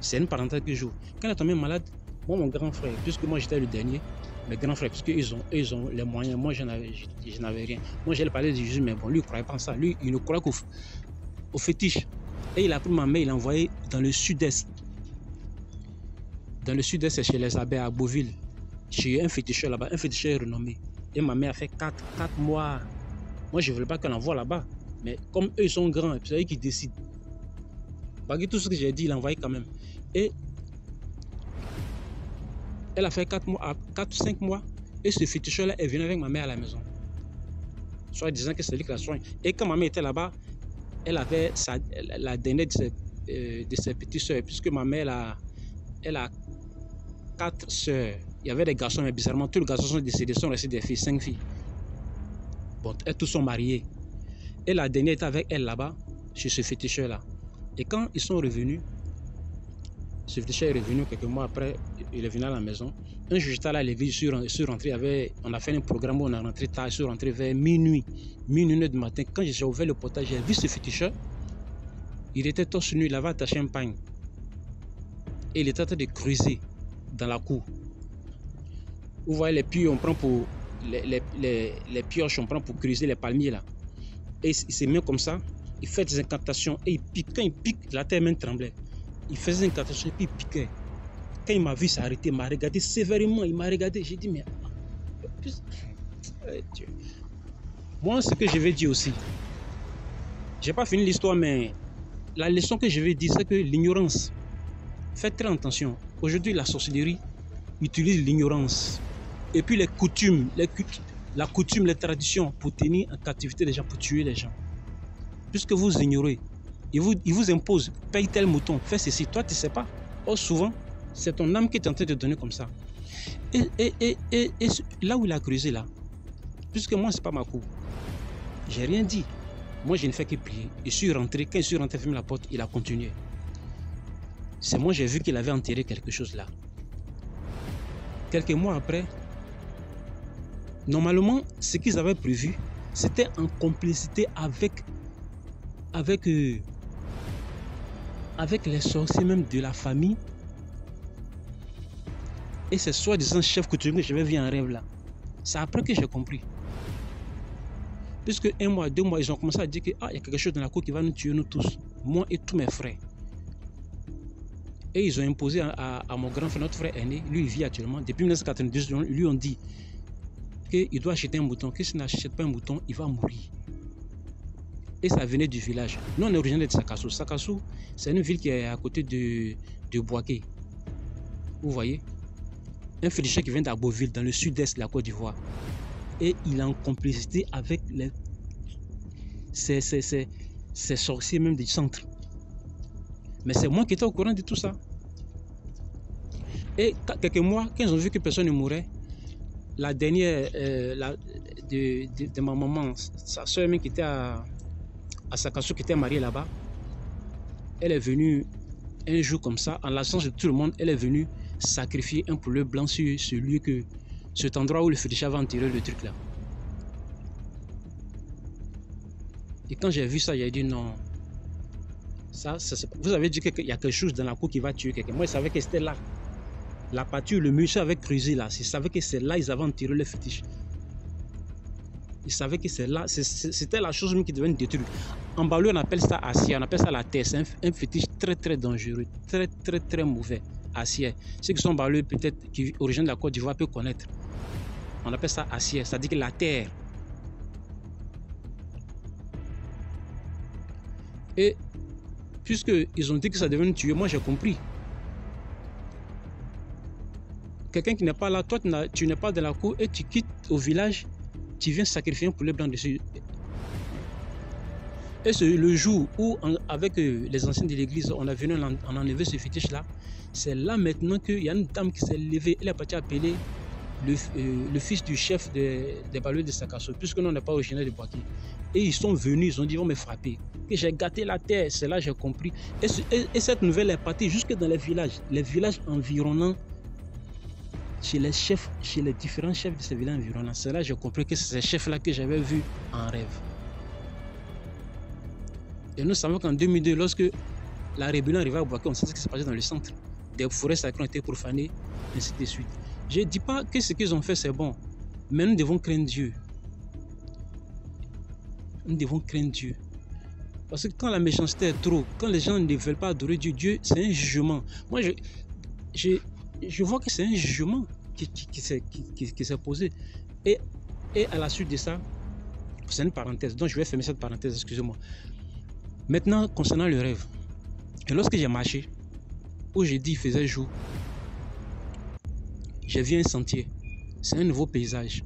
C'est une parenthèse que je joue. Quand elle est tombée malade, moi, mon grand frère, puisque moi j'étais le dernier, mes grands frères, parce qu'ils ont les moyens, moi je n'avais rien. Moi j'allais parler de Jésus, mais bon, lui il ne croyait pas en ça. Lui, il ne croyait qu'au fétiche. Et il a pris ma mère, il l'a envoyé dans le sud-est. Dans le sud-est, c'est chez les abbés à Beauville. Chez un féticheur là-bas, un féticheur renommé. Et ma mère a fait 4 mois. Moi je ne voulais pas qu'elle envoie là-bas. Mais comme eux ils sont grands, c'est eux qui décident. Malgré tout ce que j'ai dit, il l'a envoyé quand même. Et elle a fait 4 ou 5 mois. Et ce féticheur-là est venu avec ma mère à la maison. Soit disant que c'est lui qui la soigne. Et quand ma mère était là-bas, elle avait la dernière de ses petites soeurs. Puisque ma mère, elle a 4 soeurs. Il y avait des garçons, mais bizarrement, tous les garçons sont décédés, sont restés des filles, 5 filles. Bon, elles tous sont mariées. Et la dernière était avec elle là-bas, chez ce féticheur-là. Et quand ils sont revenus, ce féticheur est revenu quelques mois après, il est venu à la maison. Un jour, j'étais là, je suis rentré, on a fait un programme où on est rentré tard, je suis rentré vers minuit 1h du matin. Quand j'ai ouvert le portail, j'ai vu ce féticheur. Il était torse nu, il avait attaché un pagne. Et il était en train de creuser dans la cour. Vous voyez les puits, on prend pour les pioches, on prend pour creuser les palmiers là. Et il s'est mis comme ça, il fait des incantations et il pique. Quand il pique, la terre même tremblait. Il faisait des incantations et puis il piquait. Quand il m'a vu s'arrêter, il m'a regardé sévèrement, il m'a regardé. J'ai dit, mais... Moi, ce que je vais dire aussi, je n'ai pas fini l'histoire, mais la leçon que je vais dire, c'est que l'ignorance, faites très attention. Aujourd'hui, la sorcellerie utilise l'ignorance. Et puis les coutumes, la coutume, les traditions pour tenir en captivité les gens, pour tuer les gens. Puisque vous ignorez, il vous impose, paye tel mouton, fais ceci, toi tu ne sais pas. Or souvent, c'est ton âme qui est en train de donner comme ça. Et là où il a creusé là, puisque moi c'est pas ma cour, j'ai rien dit. Moi je ne fais que prier. Je suis rentré, quand je suis rentré, fermé la porte, il a continué. C'est moi j'ai vu qu'il avait enterré quelque chose là. Quelques mois après, normalement, ce qu'ils avaient prévu, c'était en complicité avec les sorciers même de la famille. Et c'est soi-disant chef coutumier que j'avais vu en rêve là. C'est après que j'ai compris. Puisque 1 mois, 2 mois, ils ont commencé à dire que y a quelque chose dans la cour qui va nous tuer nous tous. Moi et tous mes frères. Et ils ont imposé à mon grand frère, notre frère aîné, lui il vit actuellement, depuis 1992, lui on dit qu'il doit acheter un mouton, que s'il n'achète pas un mouton, il va mourir. Et ça venait du village. Nous on est originaire de Sakassou. Sakassou, c'est une ville qui est à côté de Bouaké. Vous voyez? Un féticheur qui vient d'Aboville, dans le sud-est de la Côte d'Ivoire. Et il est en complicité avec ces sorciers même du centre. Mais c'est moi qui étais au courant de tout ça. Et quelques mois, quand ils ont vu que personne ne mourait, la dernière de ma maman, sa soeur même qui était à Sakassou, qui était mariée là-bas, elle est venue un jour comme ça, en l'absence de tout le monde, elle est venue sacrifier un poulet blanc sur cet endroit où le féticheur avait enterré le truc là. Et quand j'ai vu ça, j'ai dit non. Vous avez dit qu'il y a quelque chose dans la cour qui va tuer quelqu'un. Moi, je savais que c'était là. La pâture, le monsieur avait creusé là. Je savais que c'est là qu'ils avaient enterré le fétiche. Ils savaient que c'est là. C'était la chose même qui devait nous détruire. En Balou, on appelle ça acier. On appelle ça la terre. C'est un fétiche très, très dangereux. Très, très, très mauvais. Acier. Ceux qui sont Balou, peut-être, qui origine de la Côte d'Ivoire, peuvent connaître. On appelle ça acier. C'est-à-dire que la terre. Et puisqu'ils ont dit que ça devait nous tuer, moi j'ai compris. Quelqu'un qui n'est pas là, toi tu n'es pas dans la cour et tu quittes au village, tu viens sacrifier un poulet blanc dessus. Et c'est le jour où, avec les anciens de l'église, on a venu en enlever ce fétiche-là. C'est là maintenant qu'il y a une dame qui s'est levée. Elle est partie appeler le fils du chef des Baloués de Sakasso, puisque nous on n'est pas originaire de Boaké. Et ils sont venus, ils ont dit ils vont me frapper. Et j'ai gâté la terre, c'est là que j'ai compris. Et cette nouvelle est partie jusque dans les villages environnants, chez les différents chefs de ces villages environnants. C'est là que j'ai compris que c'est ces chefs-là que j'avais vus en rêve. Et nous savons qu'en 2002, lorsque la rébellion arrivait à Boaké, on sait ce qui s'est passé dans le centre. Des forêts sacrées ont été profanées, ainsi de suite. Je ne dis pas que ce qu'ils ont fait c'est bon, mais nous devons craindre Dieu. Nous devons craindre Dieu. Parce que quand la méchanceté est trop, quand les gens ne veulent pas adorer Dieu, Dieu c'est un jugement. Moi je vois que c'est un jugement qui s'est posé. Et à la suite de ça, c'est une parenthèse, donc je vais fermer cette parenthèse, excusez-moi. Maintenant, concernant le rêve, et lorsque j'ai marché, où j'ai dit il faisait jour, j'ai vu un sentier, c'est un nouveau paysage.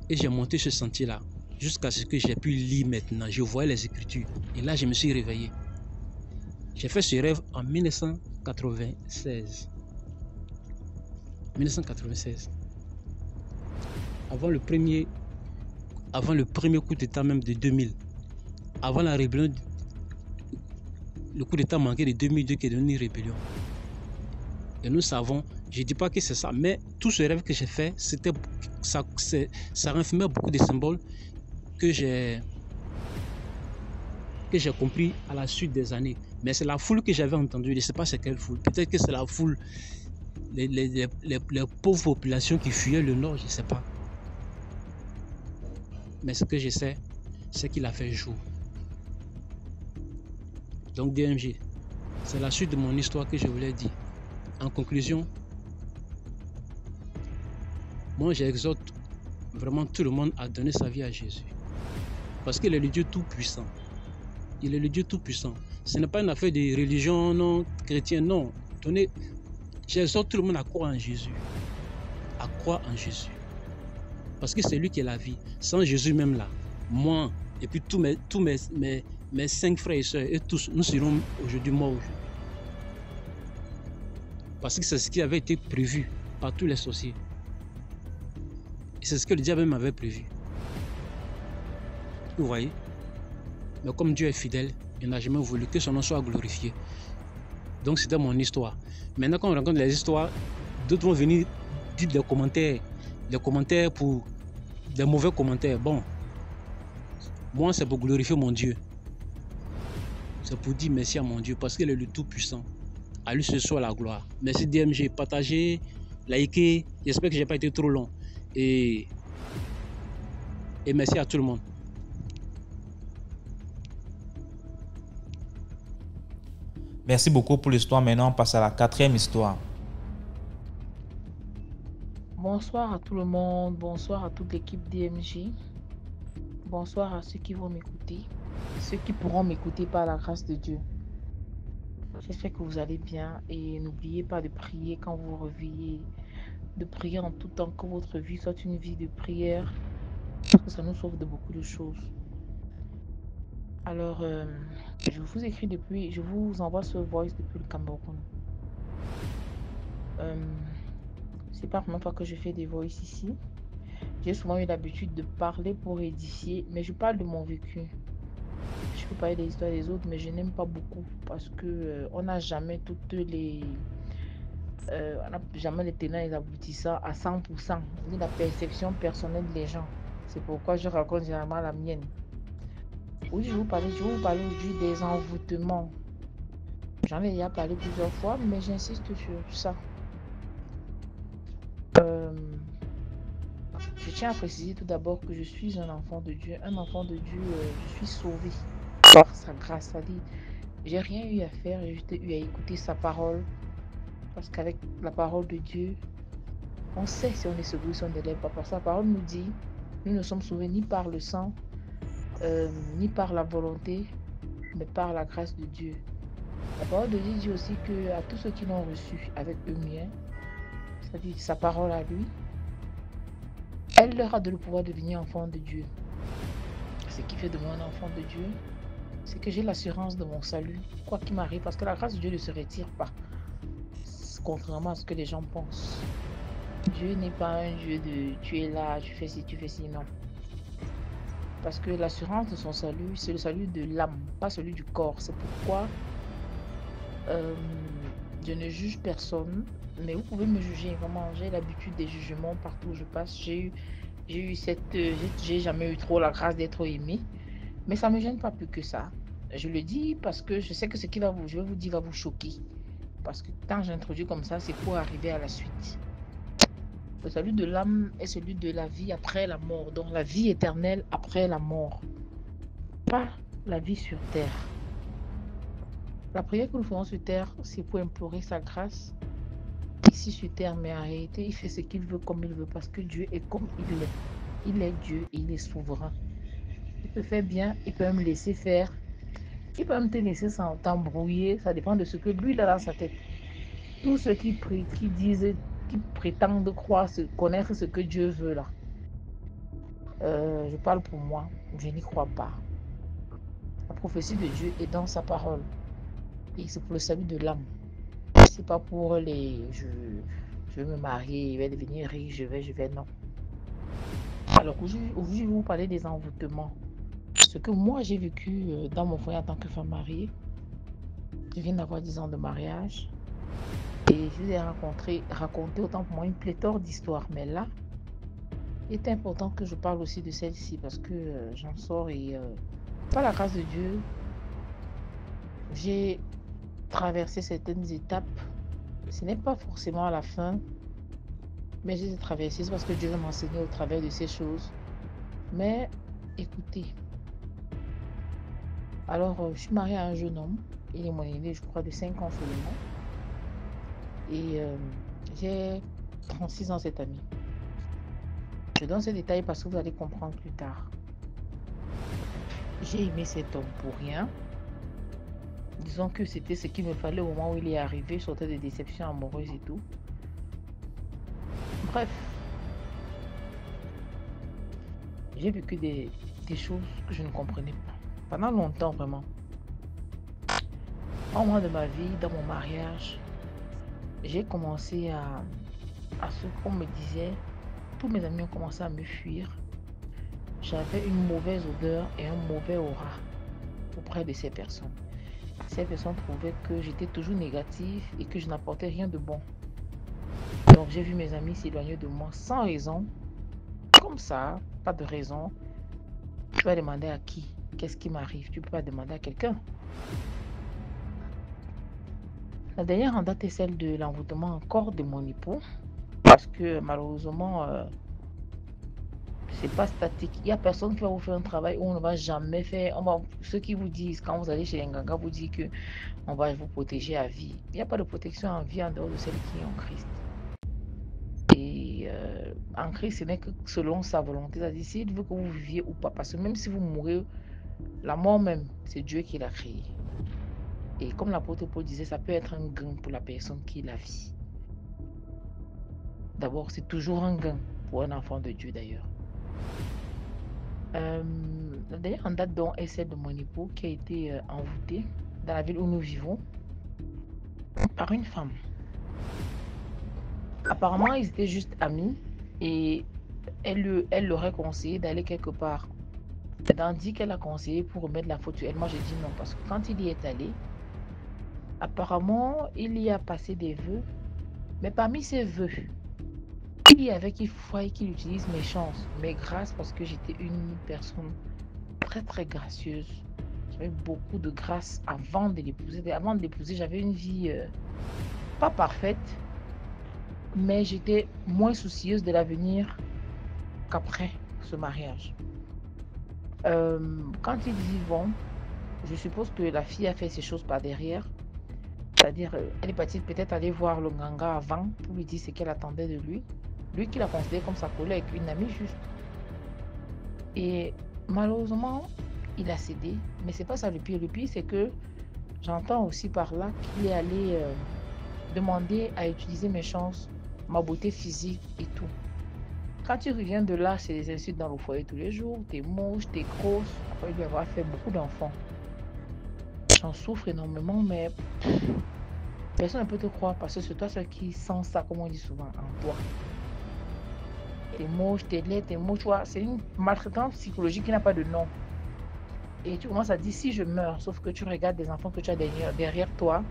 Et j'ai monté ce sentier-là, jusqu'à ce que j'ai pu lire maintenant. Je voyais les écritures, et là je me suis réveillé. J'ai fait ce rêve en 1996. 1996. Avant le premier coup d'état même de 2000. Avant la rébellion, le coup d'état manqué de 2002 qui est devenu une rébellion. Et nous savons, je ne dis pas que c'est ça, mais tout ce rêve que j'ai fait, ça renfermait beaucoup de symboles que j'ai compris à la suite des années. Mais c'est la foule que j'avais entendue, je ne sais pas c'est quelle foule. Peut-être que c'est la foule, les pauvres populations qui fuyaient le nord, je ne sais pas. Mais ce que je sais, c'est qu'il a fait jour. Donc DMG, c'est la suite de mon histoire que je voulais dire. En conclusion, moi j'exhorte vraiment tout le monde à donner sa vie à Jésus. Parce qu'il est le Dieu tout-puissant. Il est le Dieu tout-puissant. Ce n'est pas une affaire de religion, non, chrétienne, non. J'exhorte tout le monde à croire en Jésus. À croire en Jésus. Parce que c'est lui qui est la vie. Sans Jésus même là, moi, et puis tous mes 5 frères et sœurs, et tous, nous serons aujourd'hui morts aujourd'hui. Parce que c'est ce qui avait été prévu par tous les sorciers. Et c'est ce que le diable m'avait prévu. Vous voyez? Mais comme Dieu est fidèle, il n'a jamais voulu que son nom soit glorifié. Donc c'était mon histoire. Maintenant quand on rencontre les histoires, d'autres vont venir dire des commentaires pour des mauvais commentaires. Bon, moi c'est pour glorifier mon Dieu. C'est pour dire merci à mon Dieu parce qu'il est le Tout-Puissant. À lui ce soit la gloire. Merci DMG, partagez, likez. J'espère que je n'ai pas été trop long. Et merci à tout le monde. Merci beaucoup pour l'histoire. Maintenant, on passe à la 4e histoire. Bonsoir à tout le monde, bonsoir à toute l'équipe DMJ. Bonsoir à ceux qui vont m'écouter, ceux qui pourront m'écouter par la grâce de Dieu. J'espère que vous allez bien et n'oubliez pas de prier quand vous vous réveillez, de prier en tout temps, que votre vie soit une vie de prière, parce que ça nous sauve de beaucoup de choses. Alors, je vous envoie ce voice depuis le Cameroun. C'est pas la première fois que je fais des voices ici. J'ai souvent eu l'habitude de parler pour édifier, mais je parle de mon vécu. Je je peux parler des histoires des autres, mais je n'aime pas beaucoup parce que on n'a jamais toutes les... on n'a jamais les tenants et les aboutissants à 100%, ni la perception personnelle des gens. C'est pourquoi je raconte généralement la mienne. Oui, je vais vous parler aujourd'hui des envoûtements. J'en ai déjà parlé plusieurs fois, mais j'insiste sur ça. Je tiens à préciser tout d'abord que je suis un enfant de Dieu. Un enfant de Dieu, je suis sauvé par sa grâce. C'est-à-dire, j'ai rien eu à faire, j'ai juste eu à écouter sa parole. Parce qu'avec la parole de Dieu, on sait si on est sauvé ou si on ne l'est pas. Parce que la parole nous dit, nous ne sommes sauvés ni par le sang, ni par la volonté, mais par la grâce de Dieu. La parole de Dieu dit aussi que à tous ceux qui l'ont reçu avec eux-mêmes, c'est-à-dire sa parole à lui, elle leur a donné le pouvoir de devenir enfant de Dieu. Ce qui fait de moi un enfant de Dieu, c'est que j'ai l'assurance de mon salut, quoi qu'il m'arrive, parce que la grâce de Dieu ne se retire pas, contrairement à ce que les gens pensent. Dieu n'est pas un Dieu de tu es là, tu fais ci, non. Parce que l'assurance de son salut, c'est le salut de l'âme, pas celui du corps. C'est pourquoi je ne juge personne, mais vous pouvez me juger. Vraiment, j'ai l'habitude des jugements partout où je passe. J'ai jamais eu trop la grâce d'être aimé, mais ça me gêne pas plus que ça. Je le dis parce que je sais que ce qui je vais vous dire va vous choquer. Parce que quand j'introduis comme ça, c'est pour arriver à la suite. Le salut de l'âme est celui de la vie après la mort, donc la vie éternelle après la mort, pas la vie sur terre. La prière que nous faisons sur terre, c'est pour implorer sa grâce ici sur terre, mais en réalité, il fait ce qu'il veut comme il veut, parce que Dieu est comme il est. Il est Dieu, il est souverain. Il peut faire bien, il peut me laisser faire, il peut même te laisser t'embrouiller, ça dépend de ce que lui a dans sa tête. Tous ceux qui prient, qui disent, qui prétendent croire, connaître ce que Dieu veut là. Je parle pour moi, je n'y crois pas. La prophétie de Dieu est dans sa parole. Et c'est pour le salut de l'âme. C'est pas pour les je vais me marier, je vais devenir riche, je vais non. Alors aujourd'hui, je vais vous parler des envoûtements. Ce que moi j'ai vécu dans mon foyer en tant que femme mariée. Je viens d'avoir 10 ans de mariage. Et je vous ai raconté autant pour moi une pléthore d'histoires. Mais là, il est important que je parle aussi de celle-ci parce que j'en sors et par la grâce de Dieu, j'ai traversé certaines étapes. Ce n'est pas forcément à la fin, mais j'ai traversé, c'est parce que Dieu m'a enseigné au travers de ces choses. Mais écoutez, alors je suis mariée à un jeune homme, il est mon aîné, je crois, de 5 ans seulement. Et j'ai 36 ans cette année. Je donne ces détails parce que vous allez comprendre plus tard. J'ai aimé cet homme pour rien. Disons que c'était ce qu'il me fallait au moment où il est arrivé. Je sortais de déceptions amoureuses et tout. Bref. J'ai vécu des choses que je ne comprenais pas. Pendant longtemps, vraiment. Au moment de ma vie, dans mon mariage, j'ai commencé à ce qu'on me disait. Tous mes amis ont commencé à me fuir. J'avais une mauvaise odeur et un mauvais aura auprès de ces personnes. Ces personnes trouvaient que j'étais toujours négative et que je n'apportais rien de bon. Donc j'ai vu mes amis s'éloigner de moi sans raison. Comme ça, pas de raison. Tu vas demander à qui? Qu'est-ce qui m'arrive? Tu peux pas demander à quelqu'un. La dernière en date est celle de l'envoûtement encore de mon époux. Parce que malheureusement, c'est pas statique. Il n'y a personne qui va vous faire un travail où on ne va jamais faire. Ceux qui vous disent, quand vous allez chez les Nganga, vous disent que on va vous protéger à vie. Il n'y a pas de protection en vie en dehors de celle qui est en Christ. Et en Christ, ce n'est que selon sa volonté. C'est-à-dire, s'il veut que vous viviez ou pas. Parce que même si vous mourrez, la mort même, c'est Dieu qui l'a créé. Et comme l'apôtre Paul disait, ça peut être un gain pour la personne qui la vit. D'abord, c'est toujours un gain pour un enfant de Dieu d'ailleurs. La dernière en date donc est celle de mon époux qui a été envoûté dans la ville où nous vivons par une femme. Apparemment, ils étaient juste amis et elle leur a conseillé d'aller quelque part C'est Dandy qu'elle a conseillé pour remettre la faute sur elle. Moi, j'ai dit non, parce que quand il y est allé, apparemment, il y a passé des vœux, mais parmi ces vœux, il y avait qu'il faille qu'il utilise mes chances, mes grâces, parce que j'étais une personne très, très gracieuse. J'avais beaucoup de grâce avant de l'épouser. Avant de l'épouser, j'avais une vie pas parfaite, mais j'étais moins soucieuse de l'avenir qu'après ce mariage. Quand ils y vont, je suppose que la fille a fait ces choses par derrière. C'est-à-dire, elle est partie peut-être aller voir le Nganga avant pour lui dire ce qu'elle attendait de lui. Lui qui l'a considéré comme sa collègue, une amie juste. Et malheureusement, il a cédé. Mais c'est pas ça le pire. Le pire, c'est que j'entends aussi par là qu'il est allé demander à utiliser mes chances, ma beauté physique et tout. Quand tu reviens de là, c'est des insultes dans le foyer tous les jours. T'es moche, t'es grosse. Après lui avoir fait beaucoup d'enfants. J'en souffre énormément, mais personne ne peut te croire parce que c'est toi seul qui sens ça, comme on dit souvent, en toi. T'es moche, t'es laid, t'es moche. C'est une maltraitance psychologique qui n'a pas de nom. Et tu commences à dire si je meurs, sauf que tu regardes des enfants que tu as derrière toi,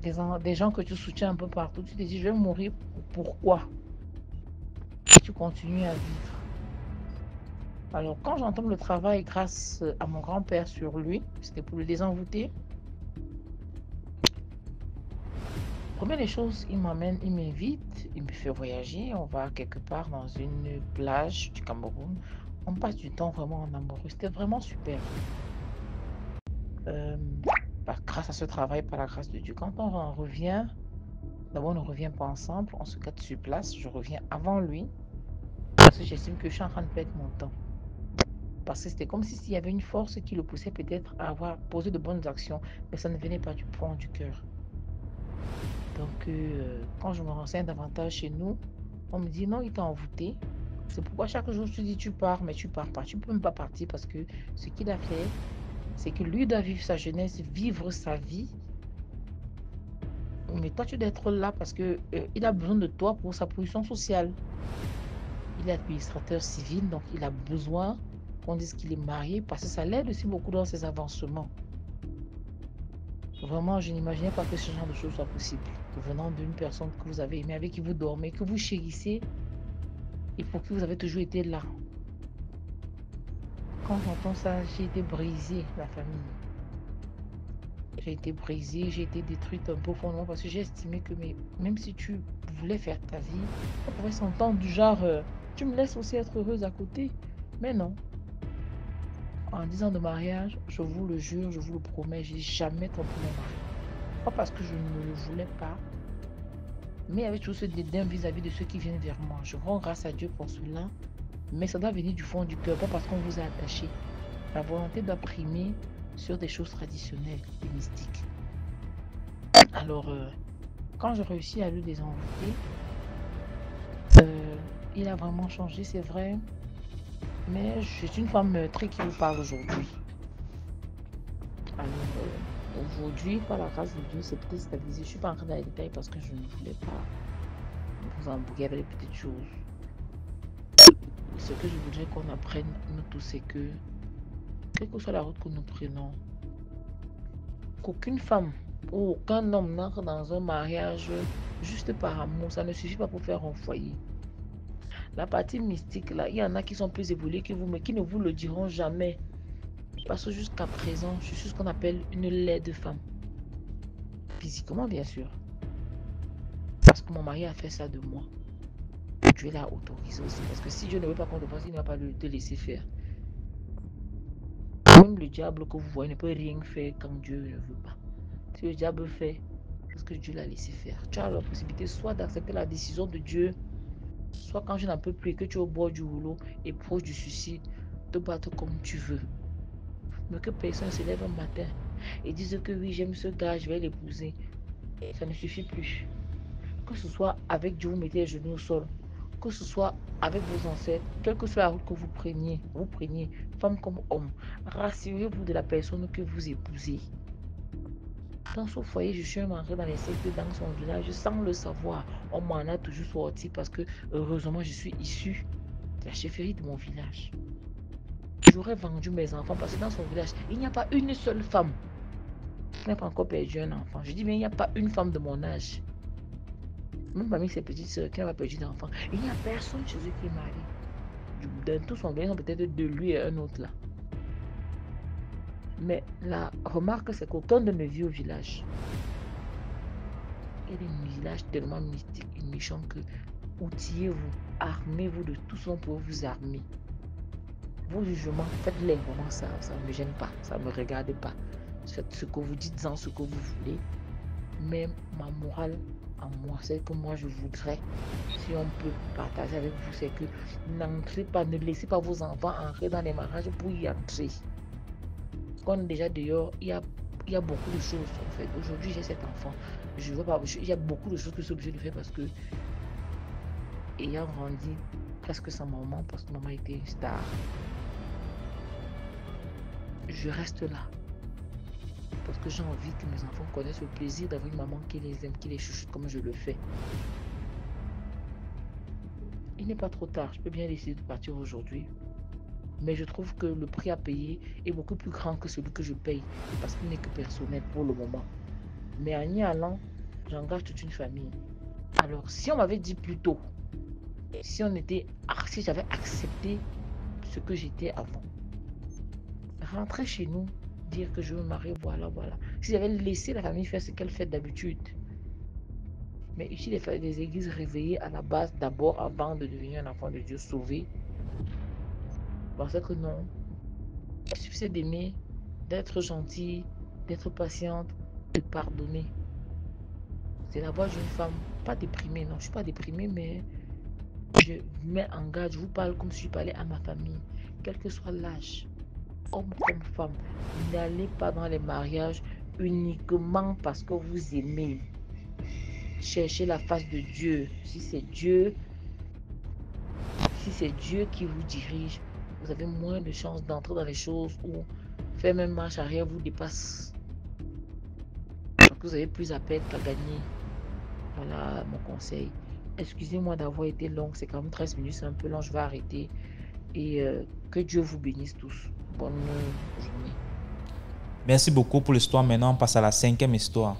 des gens que tu soutiens un peu partout, tu te dis je vais mourir, pourquoi? Et tu continues à vivre. Alors quand j'entends le travail grâce à mon grand-père sur lui, c'était pour le désenvoûter. Première des choses, il m'emmène, il m'invite, il me fait voyager, on va quelque part dans une plage du Cameroun. On passe du temps vraiment en amoureux, c'était vraiment super. Grâce à ce travail, par la grâce de Dieu, quand on revient, d'abord on ne revient pas ensemble, on se gâte sur place, je reviens avant lui, parce que j'estime que je suis en train de perdre mon temps. Parce que c'était comme s'il y avait une force qui le poussait peut-être à avoir posé de bonnes actions, mais ça ne venait pas du fond du cœur. Donc, quand je me renseigne davantage chez nous, on me dit non, il t'a envoûté. C'est pourquoi chaque jour, je te dis tu pars, mais tu pars pas. Tu peux même pas partir parce que ce qu'il a fait, c'est que lui doit vivre sa jeunesse, vivre sa vie. Mais toi, tu dois être là parce que il a besoin de toi pour sa position sociale. Il est administrateur civil, donc il a besoin qu'on dise qu'il est marié parce que ça l'aide aussi beaucoup dans ses avancements. Vraiment, je n'imaginais pas que ce genre de choses soit possible. Venant d'une personne que vous avez aimée, avec qui vous dormez, que vous chérissez et pour qui vous avez toujours été là. Quand j'entends ça, j'ai été brisée, la famille. J'ai été brisée, j'ai été détruite un peu profondément parce que j'ai estimé que même si tu voulais faire ta vie, on pouvait s'entendre du genre tu me laisses aussi être heureuse à côté. Mais non. En 10 ans de mariage, je vous le jure, je vous le promets, j'ai jamais trompé mon mari. Pas parce que je ne le voulais pas, mais avec tout ce dédain vis-à-vis de ceux qui viennent vers moi. Je rends grâce à Dieu pour cela, mais ça doit venir du fond du cœur, pas parce qu'on vous a attaché. La volonté doit primer sur des choses traditionnelles et mystiques. Alors, quand j'ai réussi à le désenvoûter, il a vraiment changé, c'est vrai, mais je suis une femme très qui vous parle aujourd'hui. Alors, aujourd'hui, par la grâce de Dieu, c'est peut-être stabilisé. Je ne suis pas entrée dans les détails parce que je ne voulais pas vous embrouiller avec les petites choses. Ce que je voudrais qu'on apprenne, nous tous, c'est que, quelle que soit la route que nous prenons, qu'aucune femme ou aucun homme n'entre dans un mariage juste par amour. Ça ne suffit pas pour faire un foyer. La partie mystique, là, il y en a qui sont plus évolués que vous, mais qui ne vous le diront jamais. Parce que jusqu'à présent, je suis ce qu'on appelle une laide femme. Physiquement, bien sûr. Parce que mon mari a fait ça de moi. Dieu l'a autorisé aussi. Parce que si Dieu ne veut pas qu'on te fasse, il ne va pas te laisser faire. Même le diable que vous voyez ne peut rien faire quand Dieu ne veut pas. Si le diable fait, parce que Dieu l'a laissé faire. Tu as la possibilité soit d'accepter la décision de Dieu, soit quand je n'en peux plus et que tu es au bord du rouleau et proche du suicide, te battre comme tu veux. Mais que personne se lève un matin et dise que oui, j'aime ce gars, je vais l'épouser. Ça ne suffit plus. Que ce soit avec Dieu, vous mettez les genoux au sol, que ce soit avec vos ancêtres, quelle que soit la route que vous preniez, femme comme homme, rassurez-vous de la personne que vous épousez. Dans ce foyer, je suis entrée dans les sectes dans son village sans le savoir. On m'en a toujours sorti parce que heureusement je suis issue la chefferie de mon village. J'aurais vendu mes enfants parce que dans son village, il n'y a pas une seule femme qui n'a pas encore perdu un enfant. Je dis, mais il n'y a pas une femme de mon âge. Même parmi ses petites soeurs qui n'a pas perdu d'enfant. Il n'y a personne chez eux qui est marié. Dans tout son village, peut-être de lui et un autre là. Mais la remarque, c'est qu'aucun de ne vit au village. Il y a des villages tellement mystiques et méchants que outillez-vous, armez-vous de tout ce pour vous armer. Vos jugements, faites-les vraiment, ça ne me gêne pas, ça ne me regarde pas. Faites ce que vous dites en ce que vous voulez. Mais ma morale en moi, c'est que moi je voudrais, si on peut partager avec vous, c'est que n'entrez pas, ne laissez pas vos enfants entrer dans les mariages pour y entrer. Quand on est déjà dehors, il y a beaucoup de choses en fait. Aujourd'hui, j'ai cet enfant. Je veux pas, il y a beaucoup de choses que je suis obligée de faire parce que, ayant grandi presque sans maman, parce que maman était une star, je reste là. Parce que j'ai envie que mes enfants connaissent le plaisir d'avoir une maman qui les aime, qui les chouchoute comme je le fais. Il n'est pas trop tard, je peux bien décider de partir aujourd'hui. Mais je trouve que le prix à payer est beaucoup plus grand que celui que je paye, parce qu'il n'est que personnel pour le moment. Mais en y allant, j'engage toute une famille. Alors, si on m'avait dit plus tôt, si j'avais accepté ce que j'étais avant, rentrer chez nous, dire que je veux me marier, voilà. Si j'avais laissé la famille faire ce qu'elle fait d'habitude. Mais ici, les églises réveillées à la base, d'abord, avant de devenir un enfant de Dieu sauvé, je pensais que non. Il suffisait d'aimer, d'être gentil, d'être patiente, de pardonner. C'est la voix d'une femme, pas déprimée, non, je ne suis pas déprimée, mais je mets en garde, je vous parle comme si je parlais à ma famille, quel que soit l'âge. Homme comme femme, n'allez pas dans les mariages uniquement parce que vous aimez. Cherchez la face de Dieu. Si c'est Dieu qui vous dirige, vous avez moins de chances d'entrer dans les choses où faire même marche arrière vous dépasse. Donc vous avez plus à perdre qu'à gagner. Voilà mon conseil. Excusez-moi d'avoir été longue, c'est quand même 13 minutes, c'est un peu long, je vais arrêter. Et que Dieu vous bénisse tous. Bonne journée. Merci beaucoup pour l'histoire. Maintenant, on passe à la 5e histoire.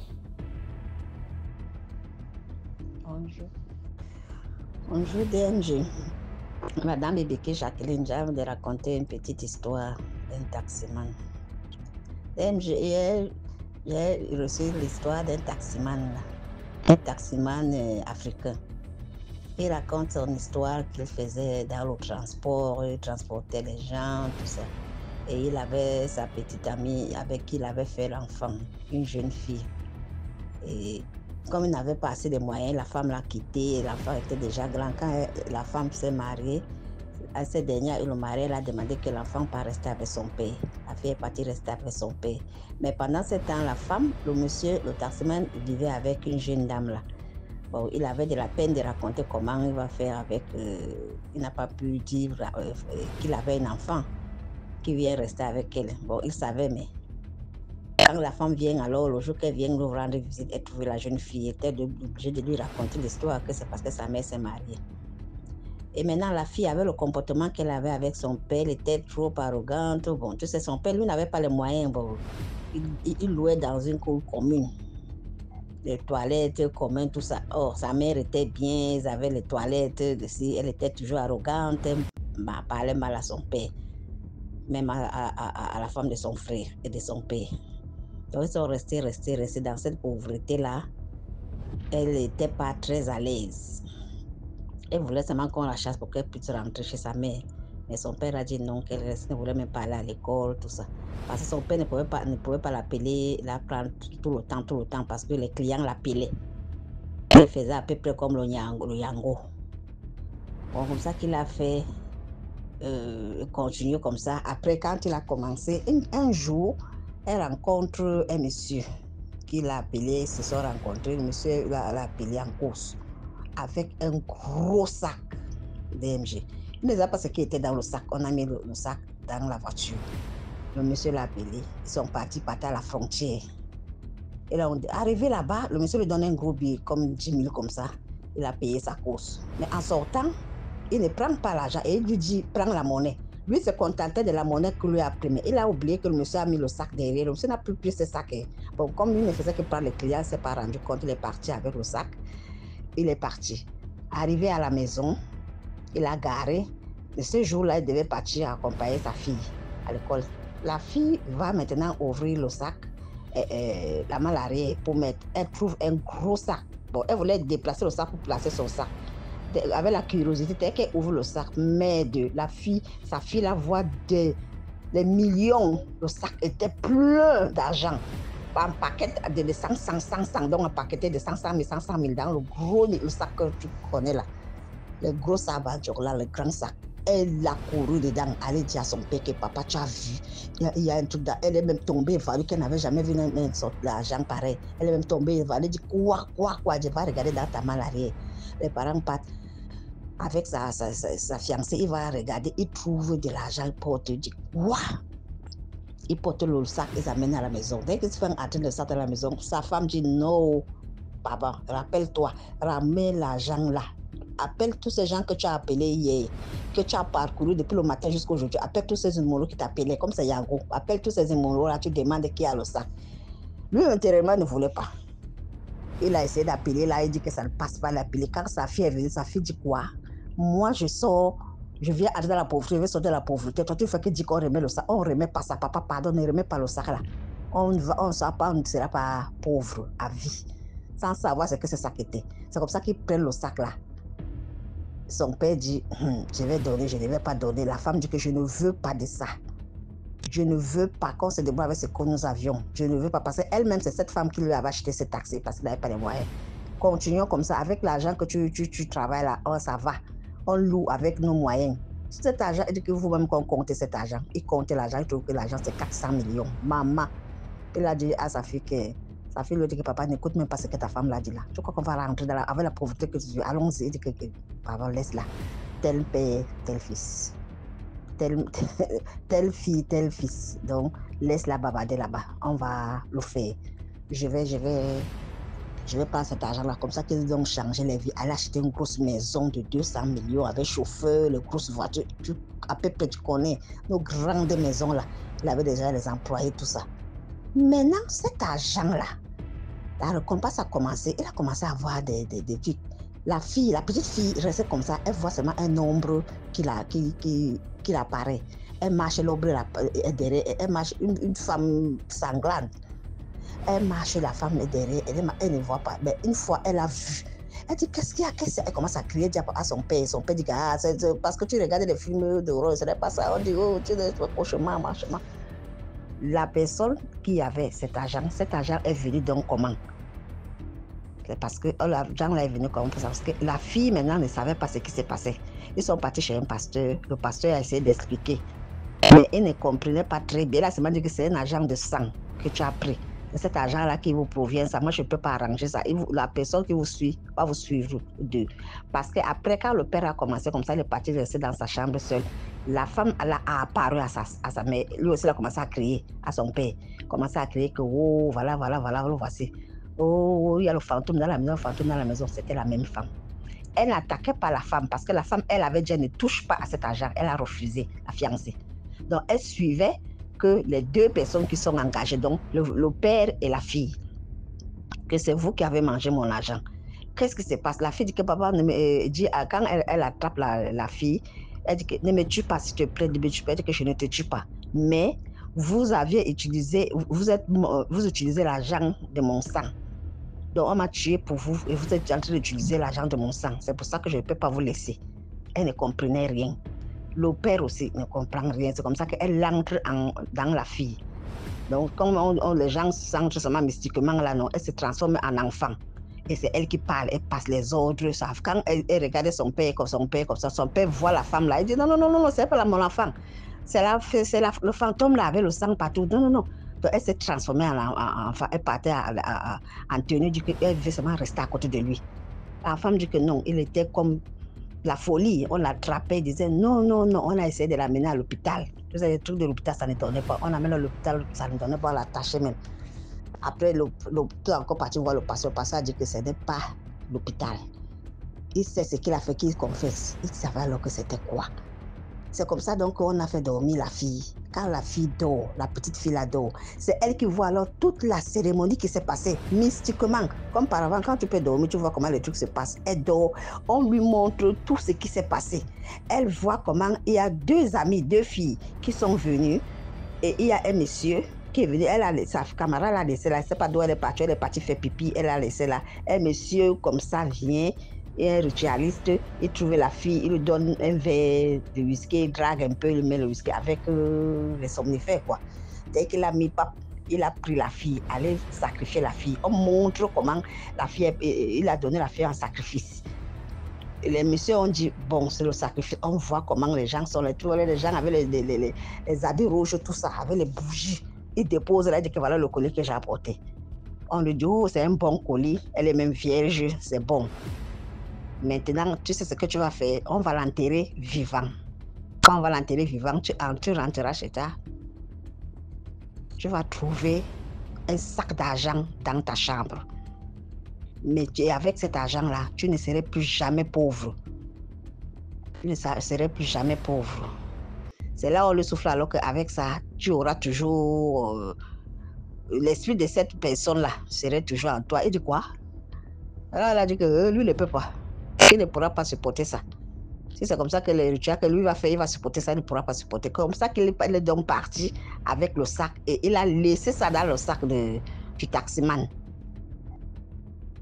Bonjour DMG. Madame Ebeke Jacqueline, j'ai envie de raconter une petite histoire d'un taximan. DMG, j'ai reçu l'histoire d'un taximan africain. Il raconte son histoire qu'il faisait dans le transport, il transportait les gens, tout ça. Et il avait sa petite amie avec qui il avait fait l'enfant, une jeune fille. Et comme il n'avait pas assez de moyens, la femme l'a quitté, l'enfant était déjà grand. Quand la femme s'est mariée, à cette dernière, le mari a demandé que l'enfant pas rester avec son père. La fille est partie rester avec son père. Mais pendant ce temps, la femme, le taximan, vivait avec une jeune dame là. Bon, il avait de la peine de raconter comment il va faire avec... il n'a pas pu dire qu'il avait un enfant qui vient rester avec elle. Bon, il savait, mais quand la femme vient, alors le jour qu'elle vient nous rendre visite, elle trouvait la jeune fille, elle était obligée de lui raconter l'histoire que c'est parce que sa mère s'est mariée. Et maintenant, la fille avait le comportement qu'elle avait avec son père, elle était trop arrogante. Bon, tu sais, son père, lui, n'avait pas les moyens. Bon, il louait dans une cour commune. Les toilettes communes, tout ça. Or, sa mère était bien, ils avaient les toilettes. Elle était toujours arrogante, elle parlait mal à son père, même à la femme de son frère et de son père. Donc, ils sont restés dans cette pauvreté-là. Elle n'était pas très à l'aise. Elle voulait seulement qu'on la chasse pour qu'elle puisse rentrer chez sa mère. Mais son père a dit non, qu'elle ne voulait même pas aller à l'école, tout ça. Parce que son père ne pouvait pas l'appeler, la prendre tout le temps, parce que les clients l'appelaient. Il faisait à peu près comme le yango. Bon, comme ça qu'il a fait, continuer comme ça. Après, quand il a commencé, un jour, elle rencontre un monsieur qui l'a appelé, ils se sont rencontrés. Le monsieur l'a appelé en course avec un gros sac DMG. Il ne savait pas ce qui était dans le sac. On a mis le sac dans la voiture. Le monsieur l'a appelé. Ils sont partis à la frontière. Et là, arrivé là-bas, le monsieur lui donne un gros billet, comme 10 000 comme ça. Il a payé sa course. Mais en sortant, il ne prend pas l'argent et il lui dit, prends la monnaie. Lui se contentait de la monnaie que lui a pris, mais il a oublié que le monsieur a mis le sac derrière. Le monsieur n'a plus pris ce sac. Bon, comme il ne faisait que prendre les clients, il ne s'est pas rendu compte, il est parti avec le sac. Il est parti. Arrivé à la maison, il a garé. Et ce jour-là, il devait partir accompagner sa fille à l'école. La fille va maintenant ouvrir le sac, la malariée, pour mettre. Elle trouve un gros sac. Bon, elle voulait déplacer le sac pour placer son sac. Avec la curiosité, dès qu'elle ouvre le sac, mais sa fille la voit des millions. Le sac était plein d'argent. Un paquet de 100, donc un paquet de 100 000 dans le sac que tu connais là. Le gros sac là, le grand sac. Elle a couru dedans, elle a dit à son père que papa, tu as vu, il y a un truc là. Elle est même tombée, qu'elle n'avait jamais vu une sorte d'argent pareil. Elle est même tombée, elle a dit quoi, je vais regarder dans ta main arrière. Les parents partent. Avec sa fiancée, il va regarder, il trouve de l'argent, il porte, il dit quoi? Il porte le sac, il s'amène à la maison. Dès qu'il se fait entrer le sac à la maison, sa femme dit non, papa, rappelle-toi, ramène l'argent là. Appelle tous ces gens que tu as appelés hier, que tu as parcouru depuis le matin jusqu'à aujourd'hui. Appelle tous ces numéros qui t'appelaient, comme c'est Yago. Appelle tous ces numéros là, tu demandes qui a le sac. Lui, intérieurement, ne voulait pas. Il a essayé d'appeler là, il dit que ça ne passe pas l'appeler. Quand sa fille est venue, sa fille dit quoi? Moi, je viens aller dans la pauvreté, je vais sortir de la pauvreté. Toi, tu fais que dire qu'on remet le sac. On ne remet pas ça, papa, pardon, ne remet pas le sac là. On ne sera pas pauvre à vie, sans savoir ce que ce sac était. C'est comme ça qu'ils prennent le sac là. Son père dit, je vais donner, je ne vais pas donner. La femme dit que je ne veux pas de ça. Je ne veux pas qu'on se débrouille avec ce que nous avions. Je ne veux pas, parce qu'elle-même, c'est cette femme qui lui avait acheté ce taxi parce qu'il n'avait pas les moyens. Continuons comme ça, avec l'argent que tu travailles là, ça va. On loue avec nos moyens. Cet argent, il dit que vous-même qu'on compte cet argent. Il compte l'argent, il trouve que l'argent c'est 400 millions. Maman, il a dit à sa fille que, sa fille lui dit que papa n'écoute même pas ce que ta femme l'a dit là. Je crois qu'on va rentrer avec la pauvreté que tu veux. Allons-y, il dit que papa laisse là. Tel père, tel fils. Telle fille, tel fils. Donc, laisse-la babader là-bas. On va le faire. Je vais prendre cet argent-là, comme ça qu'ils ont changé les vies. Aller acheter une grosse maison de 200 millions avec chauffeur, les grosses voitures. À peu près, tu connais nos grandes maisons-là. Il avait déjà les employés, tout ça. Maintenant, cet argent-là, la récompense a commencé. Il a commencé à avoir des trucs. La petite fille restait comme ça. Elle voit seulement un nombre qui apparaît. Elle marche, l'ombre derrière. Elle marche, une femme sanglante. Elle marche, la femme est derrière, elle ne voit pas. Mais une fois, elle a vu. Elle dit, qu'est-ce qu'il y a? Elle commence à crier à son père. Son père dit, c'est parce que tu regardes les films d'horreur, ce n'est pas ça. On dit, oh, tu es cauchemar, marchement. La personne qui avait cet argent est venue donc comment? C'est parce que l'argent est venu comment? Parce que la fille maintenant ne savait pas ce qui s'est passé. Ils sont partis chez un pasteur. Le pasteur a essayé d'expliquer. Mais il ne comprenait pas très bien. Là, c'est m'a dit que c'est un argent de sang que tu as pris. Cet argent-là qui vous provient, ça, moi, je ne peux pas arranger ça. La personne qui vous suit va vous suivre d'eux. Parce qu'après, quand le père a commencé comme ça, il est parti rester dans sa chambre seul. La femme elle a apparu à sa mère. Lui aussi, il a commencé à crier à son père. Il a commencé à crier que, oh, voilà, le voici. Oh, il y a le fantôme dans la maison, le fantôme dans la maison. C'était la même femme. Elle n'attaquait pas la femme parce que la femme, elle avait dit, ne touche pas à cet argent. Elle a refusé, la fiancée. Donc, elle suivait que les deux personnes qui sont engagées, donc le père et la fille, que c'est vous qui avez mangé mon argent. Qu'est-ce qui se passe? La fille dit que papa dit, quand elle attrape la fille, elle dit que ne me tue pas s'il te plaît, ne me tue pas, elle dit que je ne te tue pas. Mais vous aviez utilisé, vous utilisez l'argent de mon sang. Donc on m'a tué pour vous et vous êtes en train d'utiliser l'argent de mon sang. C'est pour ça que je ne peux pas vous laisser. Elle ne comprenait rien. Le père aussi ne comprend rien. C'est comme ça qu'elle entre dans la fille. Donc, comme les gens sentent seulement mystiquement là, non, elle se transforme en enfant. Et c'est elle qui parle, elle passe les ordres. Quand elle regardait son père comme ça, son père voit la femme là, il dit non, c'est pas mon enfant. C'est le fantôme là avec le sang partout. Non. Donc, elle s'est transformée en enfant. Elle partait en tenue, dit qu'elle veut seulement rester à côté de lui. La femme dit que non, il était comme la folie. On l'attrapait, il disait non. On a essayé de l'amener à l'hôpital. Tous les trucs de l'hôpital, ça ne donnait pas. On amène à l'hôpital, ça ne donnait pas, on l'attachait même. Après, l'hôpital a encore parti voir le pasteur. Le pasteur a dit que ce n'est pas l'hôpital. Il sait ce qu'il a fait, qu'il confesse. Il savait alors que c'était quoi. C'est comme ça donc qu'on a fait dormir la fille. Quand la fille dort, la petite fille la dort, c'est elle qui voit alors toute la cérémonie qui s'est passée mystiquement. Comme par avant, quand tu peux dormir, tu vois comment les trucs se passent. Elle dort, on lui montre tout ce qui s'est passé. Elle voit comment il y a deux amies, deux filles qui sont venues et il y a un monsieur qui est venu. Elle a sa camarade l'a laissé là, elle ne sait pas d'où elle est partie faire pipi, elle l'a laissé là. Un monsieur comme ça vient. Et un ritualiste, il trouve la fille, il lui donne un verre de whisky, il drague un peu, il met le whisky avec les somnifères, quoi. Dès qu'il a mis pape, il a pris la fille, allait sacrifier la fille. On montre comment la fille, il a donné la fille en sacrifice. Et les messieurs ont dit, bon, c'est le sacrifice. On voit comment les gens sont, les gens avec les habits rouges, tout ça, avec les bougies. Ils déposent là, ils disent que voilà le colis que j'ai apporté. On lui dit, oh, c'est un bon colis, elle est même vierge, c'est bon. Maintenant, tu sais ce que tu vas faire. On va l'enterrer vivant. Quand on va l'enterrer vivant, tu rentreras chez toi. Tu vas trouver un sac d'argent dans ta chambre. Mais avec cet argent-là, tu ne serais plus jamais pauvre. Tu ne serais plus jamais pauvre. C'est là où on le souffle alors qu'avec ça, tu auras toujours... l'esprit de cette personne-là serait toujours en toi. Et du quoi? Alors elle a dit que lui ne peut pas. Il ne pourra pas supporter ça. Si c'est comme ça que le rituel que lui va faire, il va supporter ça, il ne pourra pas supporter. Comme ça qu'il est donc parti avec le sac et il a laissé ça dans le sac du taximan.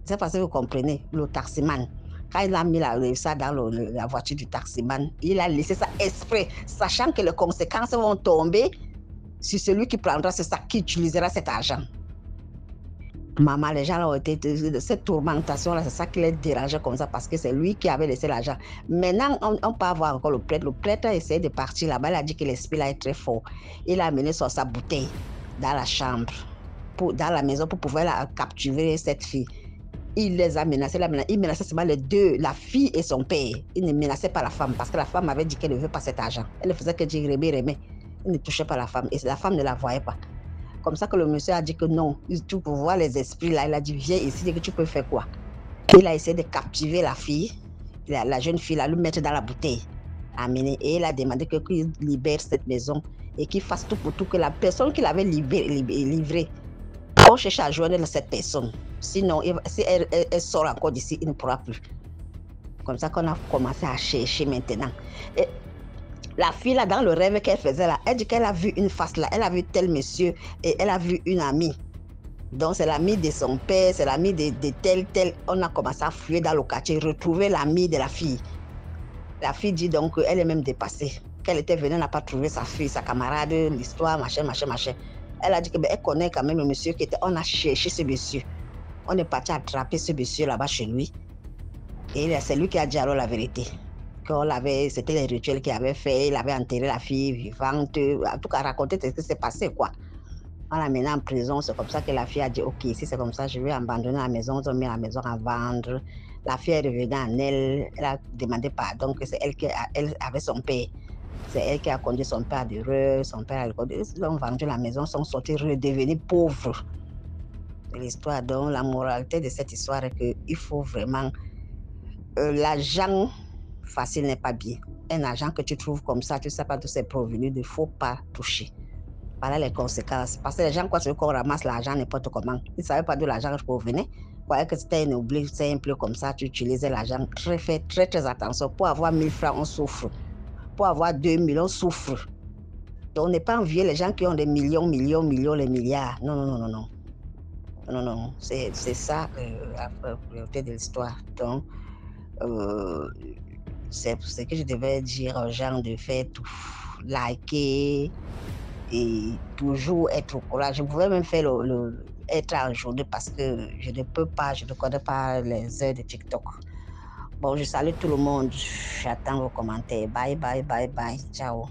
C'est parce que vous comprenez, le taximan. Quand il a mis ça dans la voiture du taximan, il a laissé ça exprès, sachant que les conséquences vont tomber sur celui qui prendra ce sac, qui utilisera cet argent. Maman, les gens ont été, cette tourmentation-là, c'est ça qui les dérangeait comme ça, parce que c'est lui qui avait laissé l'argent. Maintenant, on peut avoir encore le prêtre. Le prêtre a essayé de partir là-bas, il a dit que l'esprit là est très fort. Il a amené sa bouteille dans la chambre, dans la maison, pour pouvoir capturer cette fille. Il les a menacés, il menaçait seulement les deux, la fille et son père. Il ne menaçait pas la femme, parce que la femme avait dit qu'elle ne veut pas cet argent. Elle ne faisait que dire remé. Il ne touchait pas la femme, et la femme ne la voyait pas. Comme ça que le monsieur a dit que non, tu peux voir les esprits là. Il a dit, viens ici, que tu peux faire quoi? Il a essayé de captiver la fille, la jeune fille, là, lui mettre dans la bouteille, amener. Et il a demandé qu'il libère cette maison et qu'il fasse tout pour tout, que la personne qu'il avait livrée, on cherche à joindre cette personne. Sinon, si elle sort encore d'ici, il ne pourra plus. Comme ça qu'on a commencé à chercher maintenant. Et la fille, là, dans le rêve qu'elle faisait, là, elle dit qu'elle a vu une face, là, elle a vu tel monsieur et elle a vu une amie. Donc, c'est l'amie de son père, c'est l'amie de tel. On a commencé à fuir dans le quartier, retrouver l'amie de la fille. La fille dit donc qu'elle est même dépassée. Qu'elle était venue, n'a pas trouvé sa fille, sa camarade, l'histoire, machin. Elle a dit qu'elle connaît quand même le monsieur qui était. On a cherché ce monsieur. On est parti attraper ce monsieur là-bas chez lui. Et c'est lui qui a dit alors la vérité. C'était les rituels qu'il avait fait, il avait enterré la fille vivante, en tout cas raconter ce qui s'est passé, quoi. On l'a mené en prison, c'est comme ça que la fille a dit, ok, si c'est comme ça, je vais abandonner la maison, ils ont mis la maison à vendre. La fille est revenue en elle a demandé pardon, que c'est elle qui avait son père. C'est elle qui a conduit son père à l'erreur, son père a conduit, ils ont vendu la maison, sont sortis, redevenus pauvres. L'histoire, donc la moralité de cette histoire est qu'il faut vraiment... l'argent facile n'est pas bien. Un argent que tu trouves comme ça, tu ne sais pas d'où c'est provenu, il ne faut pas toucher. Voilà les conséquences. Parce que les gens, quand qu'on ramasse l'argent n'importe comment, ils ne savaient pas d'où l'argent provenait. Croyaient que c'était un oubli simple comme ça, tu utilisais l'argent. Fais très attention. Pour avoir 1000 francs, on souffre. Pour avoir 2 millions, on souffre. Donc, on n'est pas envieux les gens qui ont des millions, les milliards. Non. C'est ça la priorité de l'histoire. Donc, c'est ce que je devais dire aux gens, de faire tout, liker et toujours être au courage. Je pouvais même faire être en journée parce que je ne connais pas les heures de TikTok. Bon, je salue tout le monde. J'attends vos commentaires. Bye. Ciao.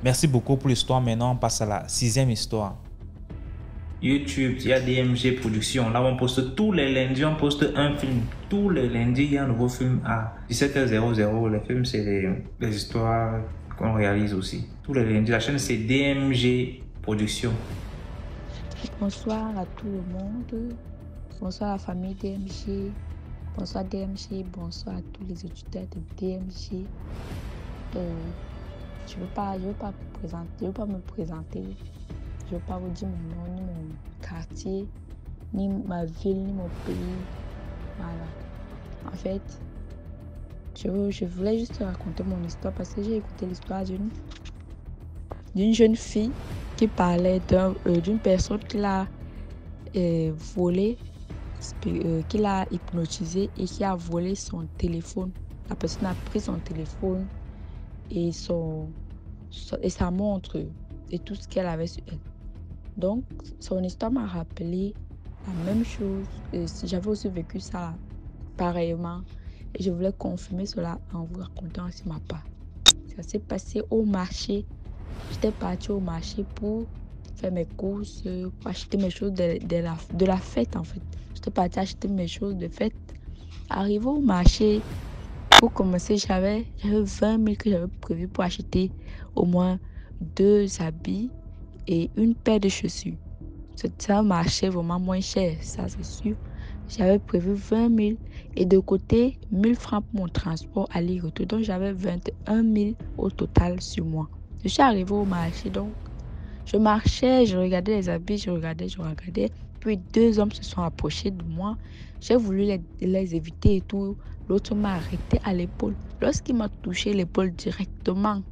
Merci beaucoup pour l'histoire. Maintenant, on passe à la 6e histoire. YouTube, il y a DMG Productions. Là, on poste tous les lundis, on poste un film. Tous les lundis, il y a un nouveau film à 17h00. Les films, c'est les histoires qu'on réalise aussi. Tous les lundis, la chaîne, c'est DMG Productions. Bonsoir à tout le monde. Bonsoir à la famille DMG. Bonsoir DMG. Bonsoir à tous les auditeurs de DMG. Je veux pas me présenter. Je veux pas vous dire mon nom, ni mon quartier, ni ma ville, ni mon pays. Voilà. En fait, je voulais juste raconter mon histoire parce que j'ai écouté l'histoire d'une jeune fille qui parlait d'une personne qui l'a volé, qui l'a hypnotisé et qui a volé son téléphone. La personne a pris son téléphone et sa montre et tout ce qu'elle avait sur elle. Donc, son histoire m'a rappelé la même chose. J'avais aussi vécu ça pareillement et je voulais confirmer cela en vous racontant aussi ma part. Ça s'est passé au marché. J'étais partie au marché pour faire mes courses, pour acheter mes choses de la fête en fait. J'étais partie acheter mes choses de fête. Arrivé au marché, pour commencer, j'avais 20 000 que j'avais prévu pour acheter au moins 2 habits et une paire de chaussures. C'était un marché vraiment moins cher, ça c'est sûr. J'avais prévu 20 000 et de côté 1 000 francs pour mon transport aller-retour. Donc j'avais 21 000 au total sur moi. Je suis arrivée au marché, donc je marchais, je regardais les habits, je regardais. Puis 2 hommes se sont approchés de moi. J'ai voulu les éviter et tout. L'autre m'a arrêté à l'épaule. Lorsqu'il m'a touché l'épaule directement,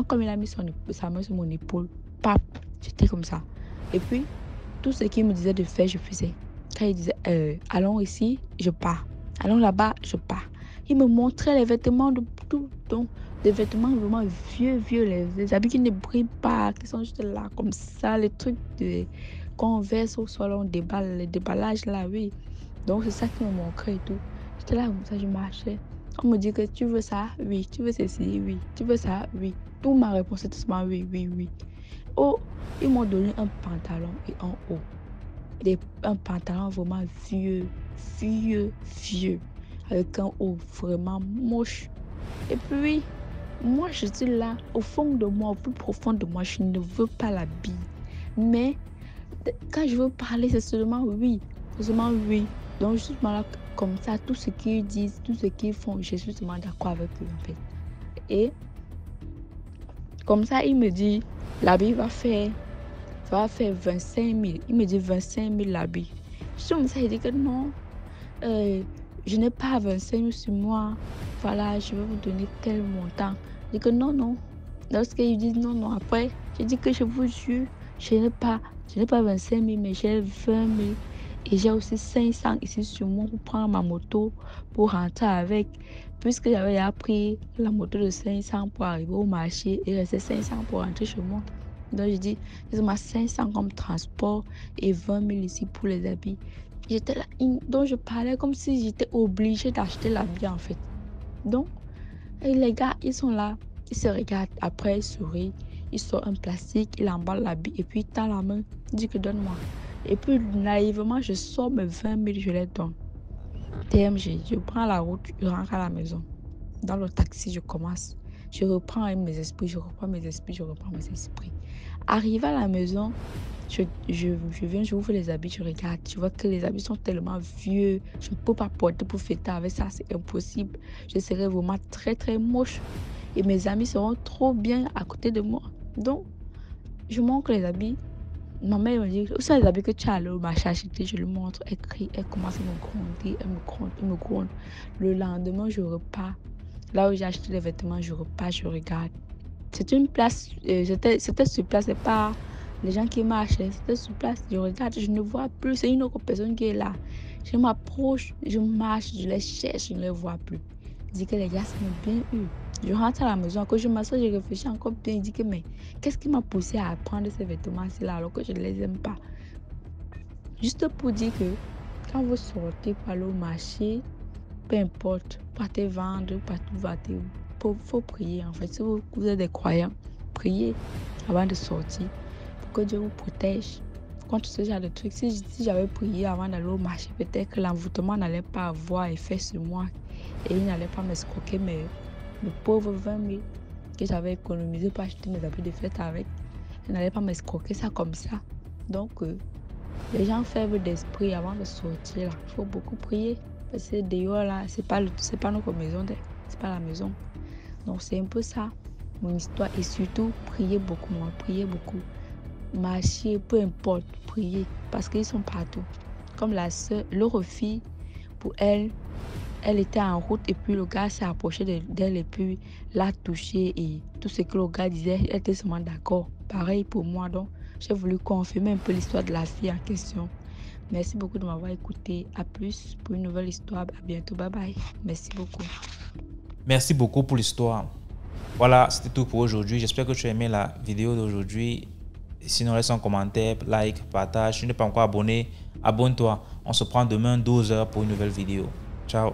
comme il a mis sa main sur mon épaule, pap, j'étais comme ça. Et puis, tout ce qu'il me disait de faire, je faisais. Quand il disait, allons ici, je pars. Allons là-bas, je pars. Il me montrait les vêtements de tout, donc des vêtements vraiment vieux, les habits qui ne brillent pas, qui sont juste là, comme ça, les trucs qu'on verse au sol, on déballe, les déballages là, oui. Donc, c'est ça qui me montrait et tout. J'étais là comme ça, je marchais. On me dit que tu veux ça, oui. Tu veux ceci, oui. Tu veux ça, oui. Tout ma réponse était seulement oui. Oh, ils m'ont donné un pantalon et un haut. Un pantalon vraiment vieux. Avec un haut vraiment moche. Et puis, moi, je suis là, au fond de moi, au plus profond de moi, je ne veux pas l'habiller. Mais, quand je veux parler, c'est seulement oui. Donc, je suis là comme ça, tout ce qu'ils disent, tout ce qu'ils font, je suis seulement d'accord avec eux, en fait. Et, comme ça, il me dit, l'habit va faire 25 000. Il me dit 25 000 l'habit. Je suis comme ça, il dit que non, je n'ai pas 25 000 sur moi. Voilà, je vais vous donner tel montant. Je dis que non. Lorsqu'ils disent non, après, je dis que je vous jure, je n'ai pas 25 000, mais j'ai 20 000. Et j'ai aussi 500 ici sur moi pour prendre ma moto, pour rentrer avec. Puisque j'avais appris la moto de 500 pour arriver au marché et rester 500 pour rentrer chez moi. Donc je dis, j'ai 500 comme transport et 20 000 ici pour les habits. J'étais là, donc je parlais comme si j'étais obligée d'acheter l'habit en fait. Donc, et les gars, ils sont là, ils se regardent, après ils sourient, ils sortent un plastique, ils emballent l'habit et puis ils tendent la main, ils disent que donne-moi. Et puis naïvement, je sors mes 20 000, je les donne. TMG, je prends la route, je rentre à la maison. Dans le taxi, je commence. Je reprends mes esprits. Arrivé à la maison, je viens, je ouvre les habits, je regarde. Je vois que les habits sont tellement vieux. Je ne peux pas porter pour fêter avec ça, c'est impossible. Je serai vraiment très, très moche. Et mes amis seront trop bien à côté de moi. Donc, je montre les habits. Ma mère me dit, où sont les habits que tu as allé au marché acheter? Je lui montre, elle crie, elle commence à me gronder, elle me gronde. Le lendemain, je repars. Là où j'ai acheté les vêtements, je repars, je regarde. C'est une place, c'était sur place, c'est pas les gens qui marchent, c'était sur place. Je regarde, je ne vois plus, c'est une autre personne qui est là. Je m'approche, je marche, je les cherche, je ne les vois plus. Je dis que les gars, ça m'a bien eu. Je rentre à la maison, quand je m'assois, je réfléchis encore bien. Je dis que, mais qu'est-ce qui m'a poussé à prendre ces vêtements-ci là alors que je ne les aime pas? Juste pour dire que quand vous sortez pour aller au marché, peu importe, partez vendre, partez, faut prier en fait. Si vous êtes des croyants, priez avant de sortir pour que Dieu vous protège contre ce genre de trucs. Si j'avais prié avant d'aller au marché, peut-être que l'envoûtement n'allait pas avoir effet sur moi et il n'allait pas m'escroquer mes pauvres 20 000 que j'avais économisé pour acheter mes habits de fête avec. je n'allais pas m'escroquer ça comme ça. Donc, les gens faibles d'esprit avant de sortir, là, il faut beaucoup prier. Parce que dehors, là, c'est pas notre maison, c'est pas la maison. Donc, c'est un peu ça, mon histoire. Et surtout, priez beaucoup, moi, priez beaucoup. Marcher, peu importe, prier, parce qu'ils sont partout. Comme la soeur, l'autre fille, pour elle était en route et puis le gars s'est approché d'elle et puis l'a touchée et tout ce que le gars disait, elle était seulement d'accord. Pareil pour moi, donc j'ai voulu confirmer un peu l'histoire de la fille en question. Merci beaucoup de m'avoir écouté. À plus pour une nouvelle histoire. À bientôt. Bye bye. Merci beaucoup. Merci beaucoup pour l'histoire. Voilà, c'était tout pour aujourd'hui. J'espère que tu as aimé la vidéo d'aujourd'hui. Sinon, laisse un commentaire, like, partage. Si tu n'es pas encore abonné, abonne-toi. On se prend demain 12h pour une nouvelle vidéo. Ciao.